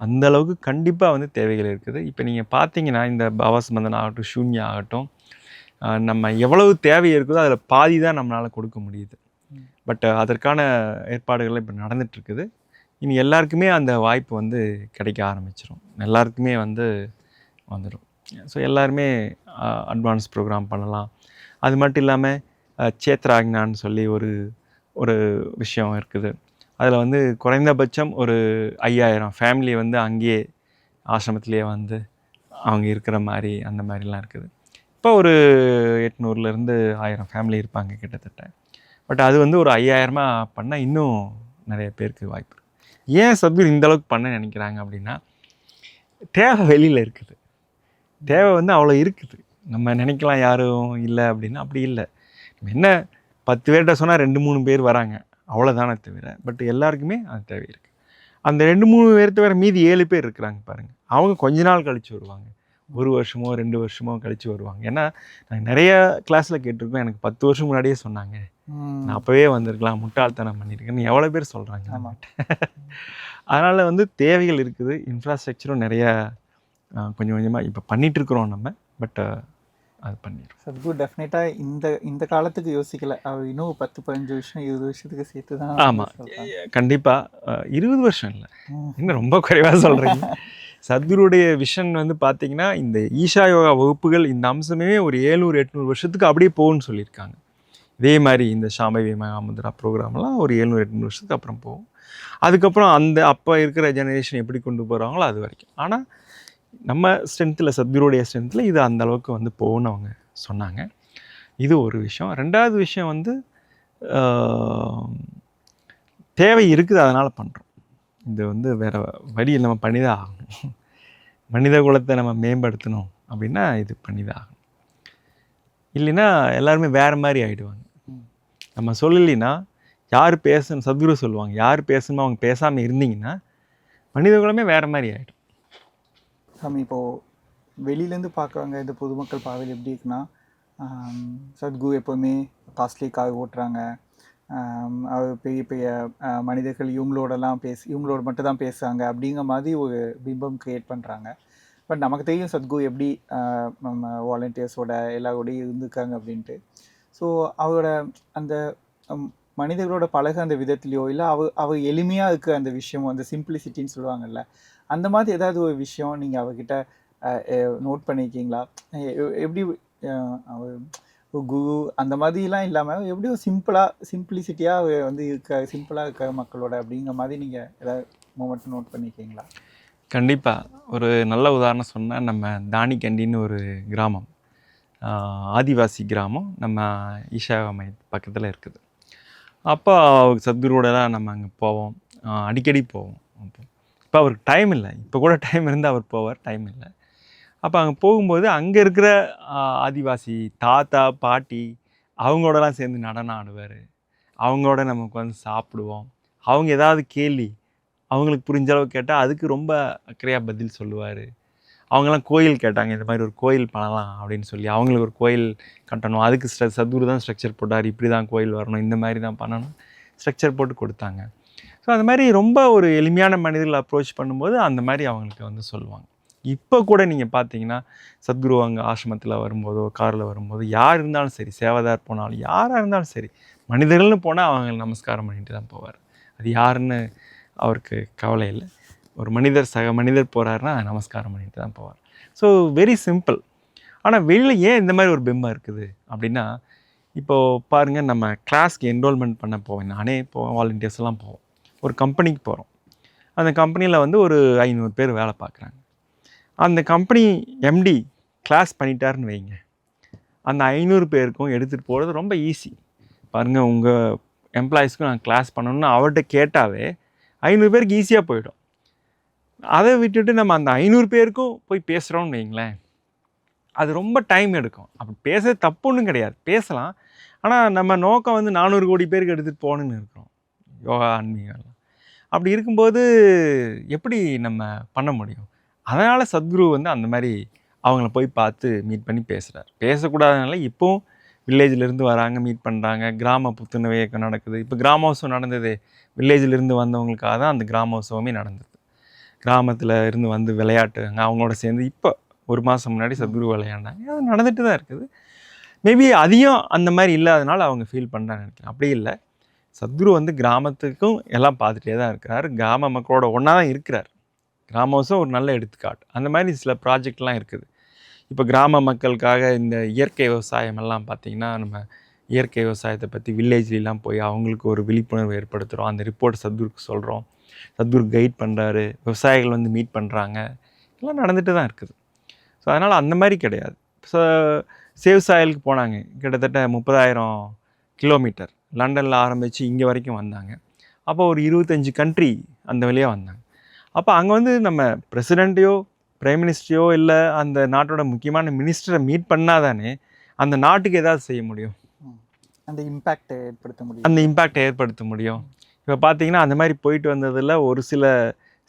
அந்த அளவுக்கு கண்டிப்பாக வந்து தேவைகள் இருக்குது. இப்போ நீங்கள் பார்த்தீங்கன்னா இந்த பாவாஸ்மந்தன் ஆகட்டும், சூன்யா ஆகட்டும், நம்ம எவ்வளவு தேவை இருக்குதோ அதில் பாதி தான் நம்மளால் கொடுக்க முடியுது. பட் அதற்கான ஏற்பாடுகள் இப்போ நடந்துகிட்ருக்குது. இனி எல்லாருக்குமே அந்த வாய்ப்பு வந்து கிடைக்க ஆரம்பிச்சிடும். எல்லாருக்குமே வந்து வந்துடும். ஸோ எல்லாருமே அட்வான்ஸ் ப்ரோக்ராம் பண்ணலாம். அது மட்டும் இல்லாமல் சேத்ராக்னான்னு சொல்லி ஒரு விஷயம் இருக்குது. அதில் வந்து குறைந்தபட்சம் ஒரு 5000 ஃபேமிலி வந்து அங்கேயே ஆசிரமத்திலேயே வந்து அவங்க இருக்கிற மாதிரி அந்த மாதிரிலாம் இருக்குது. இப்போ ஒரு 800லேருந்து 1000 ஃபேமிலி இருப்பாங்க கிட்டத்தட்ட. பட் அது வந்து ஒரு 5000 பண்ணால் இன்னும் நிறைய பேருக்கு வாய்ப்பு இருக்குது. ஏன் சத்குரு இந்தளவுக்கு பண்ண நினைக்கிறாங்க அப்படின்னா, தேவை வெளியில் இருக்குது. தேவை வந்து அவ்வளோ இருக்குது. நம்ம நினைக்கலாம் யாரும் இல்லை அப்படின்னா, அப்படி இல்லை. என்ன 10 பேர்கிட்ட சொன்னால் 2-3 பேர் வராங்க, அவ்வளோதானே தவிர. பட் எல்லாருக்குமே அது தேவை இருக்குது. அந்த 2-3 பேர் தவிர மீதி 7 பேர் இருக்கிறாங்க பாருங்கள். அவங்க கொஞ்ச நாள் கழித்து வருவாங்க. 1 வருஷமோ 2 வருஷமோ கழித்து வருவாங்க. ஏன்னா நாங்கள் நிறைய கிளாஸில் கேட்டிருக்கோம், எனக்கு 10 வருஷம் முன்னாடியே சொன்னாங்க, நான் அப்போவே வந்திருக்கலாம், முட்டாள்தனம் பண்ணியிருக்கேன்னு எவ்வளோ பேர் சொல்கிறாங்க. அதனால் வந்து தேவைகள் இருக்குது. இன்ஃப்ராஸ்ட்ரக்சரும் நிறையா கொஞ்சம் கொஞ்சமாக இப்போ பண்ணிகிட்ருக்குறோம் நம்ம. பட் அது பண்ணிடுறோம். சத்குரு டெஃபினட்டாக இந்த காலத்துக்கு யோசிக்கல. அவர் இன்னும் 10-15 வருஷம் 20 வருஷத்துக்கு சேர்த்து தான். ஆமாம், கண்டிப்பாக 20 வருஷம் இல்லை, இன்னும் ரொம்ப குறைவாக சொல்கிறீங்க. சத்குருடைய விஷன் வந்து பார்த்தீங்கன்னா, இந்த ஈஷா யோகா வகுப்புகள் இந்த அம்சமே ஒரு 700-800 வருஷத்துக்கு அப்படியே போகும்னு சொல்லியிருக்காங்க. இதே மாதிரி இந்த சாம்பவி மகாமுத்ரா ப்ரோக்ராம்லாம் ஒரு 700-800 வருஷத்துக்கு அப்புறம் போகும். அதுக்கப்புறம் அப்போ இருக்கிற ஜெனரேஷன் எப்படி கொண்டு போகிறாங்களோ அது வரைக்கும். ஆனால் நம்ம ஸ்ட்ரென்த்தில், சத்குருடைய ஸ்ட்ரென்த்தில் இது அந்த அளவுக்கு வந்து போகும்னு அவங்க சொன்னாங்க. இது ஒரு விஷயம். 2வது விஷயம் வந்து தேவை இருக்குது, அதனால் பண்ணுறோம். இது வந்து வேறு வழி நம்ம பண்ணி தான் ஆகணும். மனித குலத்தை நம்ம மேம்படுத்தணும் அப்படின்னா இது பண்ணி தான் ஆகணும். இல்லைன்னா எல்லாருமே வேறு மாதிரி ஆகிடுவாங்க. நம்ம சொல்லலைன்னா யார் பேசணும், சத்குரு சொல்லுவாங்க, யார் பேசணுமோ அவங்க பேசாமல் இருந்தீங்கன்னா மனித குலமே வேறு மாதிரி ஆகிடும். சாமி, இப்போது வெளியிலேருந்து பார்க்குறாங்க, இந்த பொதுமக்கள் பார்வையில் எப்படி இருக்குன்னா, சத்குரு எப்போவுமே காஸ்ட்லி கார் ஓட்டுறாங்க, அவர் பெரிய பெரிய மனிதர்கள் இவங்களோட மட்டும் தான் பேசுகிறாங்க அப்படிங்கிற மாதிரி ஒரு பிம்பம் க்ரியேட் பண்ணுறாங்க. பட் நமக்கு தெரியும் சத்குரு எப்படி நம்ம வாலண்டியர்ஸோட எல்லாரோடையும் இருந்துருக்காங்க அப்படின்ட்டு. ஸோ அவரோட அந்த மனிதர்களோட பழக அந்த விதத்துலையோ இல்லை அவர் எளிமையாக இருக்க அந்த விஷயம், அந்த சிம்பிளிசிட்டின்னு சொல்லுவாங்கல்ல, அந்த மாதிரி ஏதாவது ஒரு விஷயம் நீங்கள் அவர்கிட்ட நோட் பண்ணியிருக்கீங்களா? எப்படி அவர் குரு அந்த மாதிரிலாம் இல்லாமல் எப்படியும் சிம்பிளிசிட்டியாக வந்து சிம்பிளாக இருக்க மக்களோட அப்படிங்கிற மாதிரி நீங்கள் ஏதாவது மூமெண்ட் நோட் பண்ணியிருக்கீங்களா? கண்டிப்பாக. ஒரு நல்ல உதாரணம் சொன்னால், நம்ம தானிகண்டின்னு ஒரு கிராமம், ஆதிவாசி கிராமம், நம்ம ஈஷா மையத்து பக்கத்தில் இருக்குது. அப்போ சத்குருவோட தான் நம்ம அங்கே போவோம், அடிக்கடி போவோம். இப்போ அவருக்கு டைம் இல்லை. இப்போ கூட டைம் இருந்தால் அவர் போவார், டைம் இல்லை. அப்போ அங்கே போகும்போது அங்கே இருக்கிற ஆதிவாசி தாத்தா பாட்டி அவங்களோடலாம் சேர்ந்து நடனம் ஆடுவார். அவங்களோட நமக்கு வந்து சாப்பிடுவோம். அவங்க ஏதாவது கேள்வி அவங்களுக்கு புரிஞ்ச அளவு கேட்டால் அதுக்கு ரொம்ப அக்கறையாக பதில் சொல்லுவார். அவங்கெல்லாம் கோயில் கேட்டாங்க, இந்த மாதிரி ஒரு கோயில் பண்ணலாம் அப்படின்னு சொல்லி, அவங்களுக்கு ஒரு கோயில் கட்டணும், அதுக்கு சத்குரு தான் ஸ்ட்ரக்சர் போட்டார், இப்படி தான் கோயில் வரணும், இந்த மாதிரி தான் பண்ணணும், ஸ்ட்ரக்சர் போட்டு கொடுத்தாங்க. ஸோ அந்த மாதிரி ரொம்ப ஒரு எளிமையான மனிதர்கள் அப்ரோச் பண்ணும்போது அந்த மாதிரி அவங்களுக்கு வந்து சொல்லுவாங்க. இப்போ கூட நீங்கள் பார்த்தீங்கன்னா சத்குரு அங்கே ஆசிரமத்தில் வரும்போதோ காரில் வரும்போது யார் இருந்தாலும் சரி, சேவாதார் போனாலும் யாராக இருந்தாலும் சரி, மனிதர்கள்னு போனால் அவங்க நமஸ்காரம் பண்ணிட்டு தான் போவார். அது யாருன்னு அவருக்கு கவலை இல்லை. ஒரு மனிதர் சக மனிதர் போகிறாருன்னா நமஸ்காரம் பண்ணிட்டு தான் போவார். So very simple. ஆனால் வெளியில் ஏன் இந்த மாதிரி ஒரு பிம்பம் இருக்குது அப்படின்னா, இப்போது பாருங்கள், நம்ம கிளாஸ்க்கு என்ரோல்மெண்ட் பண்ண போவேன், நானே போவேன், வாலண்டியர்ஸ்லாம் போவோம். ஒரு கம்பெனிக்கு போகிறோம். அந்த கம்பெனியில் வந்து ஒரு 500 பேர் வேலை பார்க்குறாங்க. அந்த கம்பெனி எம்டி கிளாஸ் பண்ணிட்டாருன்னு வைங்க, அந்த 500 பேருக்கும் எடுத்துகிட்டு போகிறது ரொம்ப ஈஸி. பாருங்கள், உங்கள் எம்ப்ளாயீஸ்க்கும் நான் கிளாஸ் பண்ணணும்னு அவர்கிட்ட கேட்டாவே 500 பேருக்கு ஈஸியாக போயிடும். அதை விட்டுட்டு நம்ம அந்த 500 பேருக்கும் போய் பேசுகிறோம்னு வைங்களேன், அது ரொம்ப டைம் எடுக்கும். அப்படி பேச தப்பு ஒன்றும் கிடையாது, பேசலாம். ஆனால் நம்ம நோக்கம் வந்து 400 கோடி பேருக்கு எடுத்துகிட்டு போகணுன்னு இருக்கிறோம் யோகா ஆன்மீகம்லாம். அப்படி இருக்கும்போது எப்படி நம்ம பண்ண முடியும்? அதனால் சத்குரு வந்து அந்த மாதிரி அவங்கள போய் பார்த்து மீட் பண்ணி பேசுகிறார். பேசக்கூடாதனால இப்போவும் வில்லேஜிலேருந்து வராங்க, மீட் பண்ணுறாங்க. கிராம புத்துணர்வு இயக்கம் நடக்குது. இப்போ கிராமோத்சவம் நடந்தது, வில்லேஜிலேருந்து வந்தவங்களுக்காக தான் அந்த கிராமோத்சவமே நடந்தது. கிராமத்தில் இருந்து வந்து விளையாட்டுங்க அவங்களோட சேர்ந்து இப்போ 1 மாதம் முன்னாடி சத்குரு விளையாண்டாங்க. அது நடந்துட்டு தான் இருக்குது. மேபி அதையும் அந்த மாதிரி இல்லாதனால அவங்க ஃபீல் பண்ணுறாங்கன்னு நினைக்கிறேன். அப்படி இல்லை, சத்குரு வந்து கிராமத்துக்கும் எல்லாம் பார்த்துட்டே தான் இருக்கிறார். கிராம மக்களோட ஒன்றா தான் இருக்கிறார். கிராமோத்சவம் ஒரு நல்ல எடுத்துக்காட்டு. அந்த மாதிரி சில ப்ராஜெக்ட்லாம் இருக்குது. இப்போ கிராம மக்களுக்காக இந்த இயற்கை விவசாயம் எல்லாம் பார்த்திங்கன்னா, நம்ம இயற்கை விவசாயத்தை பற்றி வில்லேஜ்லாம் போய் அவங்களுக்கு ஒரு விழிப்புணர்வு ஏற்படுத்துகிறோம். அந்த ரிப்போர்ட் சத்குருக்கு சொல்கிறோம். சத்குரு கைட் பண்ணுறாரு. விவசாயிகள் வந்து மீட் பண்ணுறாங்க. எல்லாம் நடந்துட்டு தான் இருக்குது. ஸோ அதனால் அந்த மாதிரி கிடையாது. ஸோ சேவ் சாயலுக்கு போனாங்க. கிட்டத்தட்ட 30,000 கிலோமீட்டர் லண்டனில் ஆரம்பித்து இங்கே வரைக்கும் வந்தாங்க. அப்போ ஒரு 25 கண்ட்ரி அந்த வழியாக வந்தாங்க. அப்போ அங்கே வந்து நம்ம பிரசிடெண்ட்டையோ பிரைம் மினிஸ்டரையோ இல்லை அந்த நாட்டோட முக்கியமான மினிஸ்டரை மீட் பண்ணாதானே அந்த நாட்டுக்கு ஏதாவது செய்ய முடியும், அந்த இம்பேக்டை ஏற்படுத்த முடியும். இப்போ பார்த்தீங்கன்னா அந்த மாதிரி போயிட்டு வந்ததில் ஒரு சில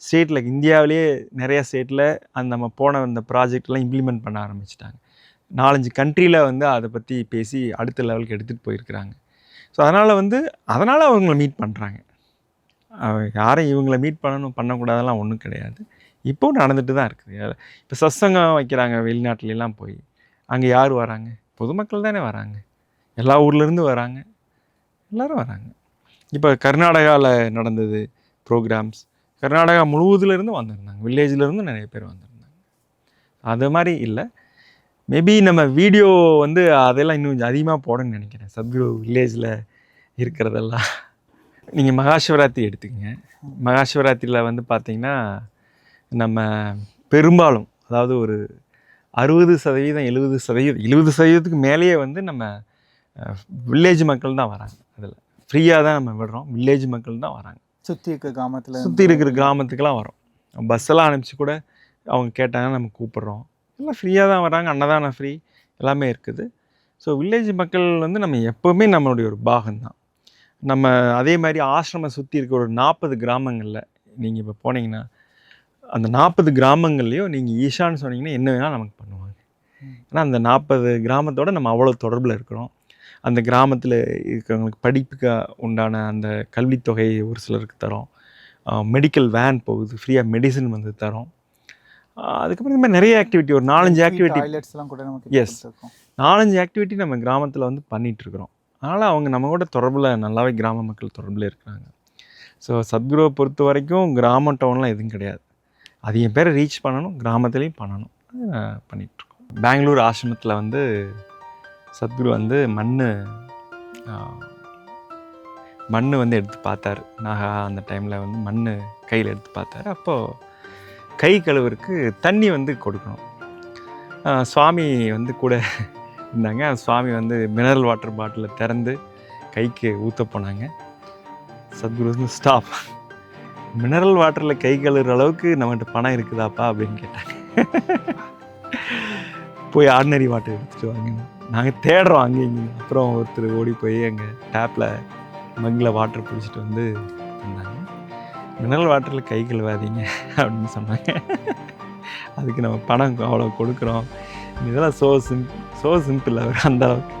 ஸ்டேட்டில், இந்தியாவிலேயே நிறைய ஸ்டேட்டில் அந்த நம்ம போன அந்த ப்ராஜெக்ட்லாம் இம்ப்ளிமெண்ட் பண்ண ஆரம்பிச்சிட்டாங்க. 4-5 கண்ட்ரியில் வந்து அதை பற்றி பேசி அடுத்த லெவலுக்கு எடுத்துகிட்டு போயிருக்கிறாங்க. ஸோ அதனால் அவங்கள மீட் பண்ணுறாங்க. யாரும் இவங்களை மீட் பண்ணக்கூடாதெல்லாம் ஒன்றும் கிடையாது. இப்போவும் நடந்துட்டு தான் இருக்குது. இப்போ சத்சங்கம் வைக்கிறாங்க வெளிநாட்டிலலாம் போய். அங்கே யார் வராங்க? பொதுமக்கள் தானே வராங்க. எல்லா ஊர்லேருந்து வராங்க, எல்லோரும் வராங்க. இப்போ கர்நாடகாவில் நடந்தது ப்ரோக்ராம்ஸ். கர்நாடகா முழுவதுலேருந்து வந்திருந்தாங்க, வில்லேஜிலேருந்து நிறைய பேர் வந்திருந்தாங்க. அது மாதிரி இல்லை. மேபி நம்ம வீடியோ வந்து அதெல்லாம் இன்னும் கொஞ்சம் அதிகமாக போடணும்னு நினைக்கிறேன். சத்குரு வில்லேஜில் இருக்கிறதெல்லாம். நீங்கள் மகாசிவராத்திரி எடுத்துக்கங்க. மகாசிவராத்திரியில் வந்து பார்த்திங்கன்னா நம்ம பெரும்பாலும், அதாவது ஒரு 60%, 70%க்கு மேலேயே வந்து நம்ம வில்லேஜ் மக்கள் தான் வராங்க. அதில் ஃப்ரீயாக தான் நம்ம விடுறோம். வில்லேஜ் மக்கள் தான் வராங்க. சுற்றி இருக்கிற கிராமத்துக்கெல்லாம் வரோம். பஸ்ஸெல்லாம் அனுப்பிச்சு கூட அவங்க கேட்டாங்கன்னா நம்ம கூப்பிட்றோம். எல்லாம் ஃப்ரீயாக தான் வராங்க. அன்னதானம் ஃப்ரீ, எல்லாமே இருக்குது. ஸோ வில்லேஜ் மக்கள் வந்து நம்ம எப்போவுமே நம்மளுடைய ஒரு பாகம்தான். நம்ம அதே மாதிரி ஆசிரமம் சுற்றி இருக்க ஒரு 40 கிராமங்களில் நீங்கள் இப்போ போனீங்கன்னா அந்த 40 கிராமங்கள்லேயும் நீங்கள் ஈஷான்னு சொன்னீங்கன்னா என்ன வேணால் நமக்கு பண்ணுவாங்க. ஏன்னா அந்த 40 கிராமத்தோடு நம்ம அவ்வளோ தொடர்பில் இருக்கிறோம். அந்த கிராமத்தில் இருக்கிறவங்களுக்கு படிப்புக்கு உண்டான அந்த கல்வித்தொகை ஒரு சிலருக்கு தரோம். மெடிக்கல் வேன் போகுது, ஃப்ரீயாக மெடிசன் வந்து தரோம். அதுக்கப்புறம் இந்த மாதிரி நிறைய ஆக்டிவிட்டி, ஒரு 4-5 ஆக்டிவிட்டி, எஸ் 4-5 ஆக்டிவிட்டி நம்ம கிராமத்தில் வந்து பண்ணிகிட்ருக்குறோம். அதனால் அவங்க நம்ம கூட தொடர்பில் நல்லாவே கிராம மக்கள் தொடர்பில் இருக்கிறாங்க. ஸோ சத்குருவை பொறுத்த வரைக்கும் கிராம டவுன்லாம் எதுவும் கிடையாது. அதிக பேரை ரீச் பண்ணணும், கிராமத்துலேயும் பண்ணணும், பண்ணிகிட்ருக்கோம். பெங்களூர் ஆசிரமத்தில் வந்து சத்குரு வந்து மண் வந்து எடுத்து பார்த்தார். நாகா அந்த டைமில் வந்து மண் கையில் எடுத்து பார்த்தார். அப்போது கை கழுவுறதுக்கு தண்ணி வந்து கொடுக்கணும். சுவாமி வந்து கூட இருந்தாங்க. சுவாமி வந்து மினரல் வாட்டர் பாட்டிலை திறந்து கைக்கு ஊற்ற போனாங்க. சத்குரு வந்து ஸ்டாப், மினரல் வாட்டரில் கை கழுவுற அளவுக்கு நம்மகிட்ட பணம் இருக்குதாப்பா அப்படின்னு கேட்டாங்க. போய் ஆர்டினரி வாட்டர் எடுத்துகிட்டு வாங்க, நாங்கள் தேடுறோம் அங்கே இங்கே. அப்புறம் ஒருத்தர் ஓடி போய் அங்கே டேப்பில் மங்கில் வாட்டர் பிடிச்சிட்டு வந்து வந்தாங்க. மினரல் வாட்டரில் கை கழுவாதீங்க அப்படின்னு சொன்னாங்க. அதுக்கு நம்ம பணம் அவ்வளோ கொடுக்குறோம், இதெல்லாம் ஸோ சிம்பிள் அவர் அந்த அளவுக்கு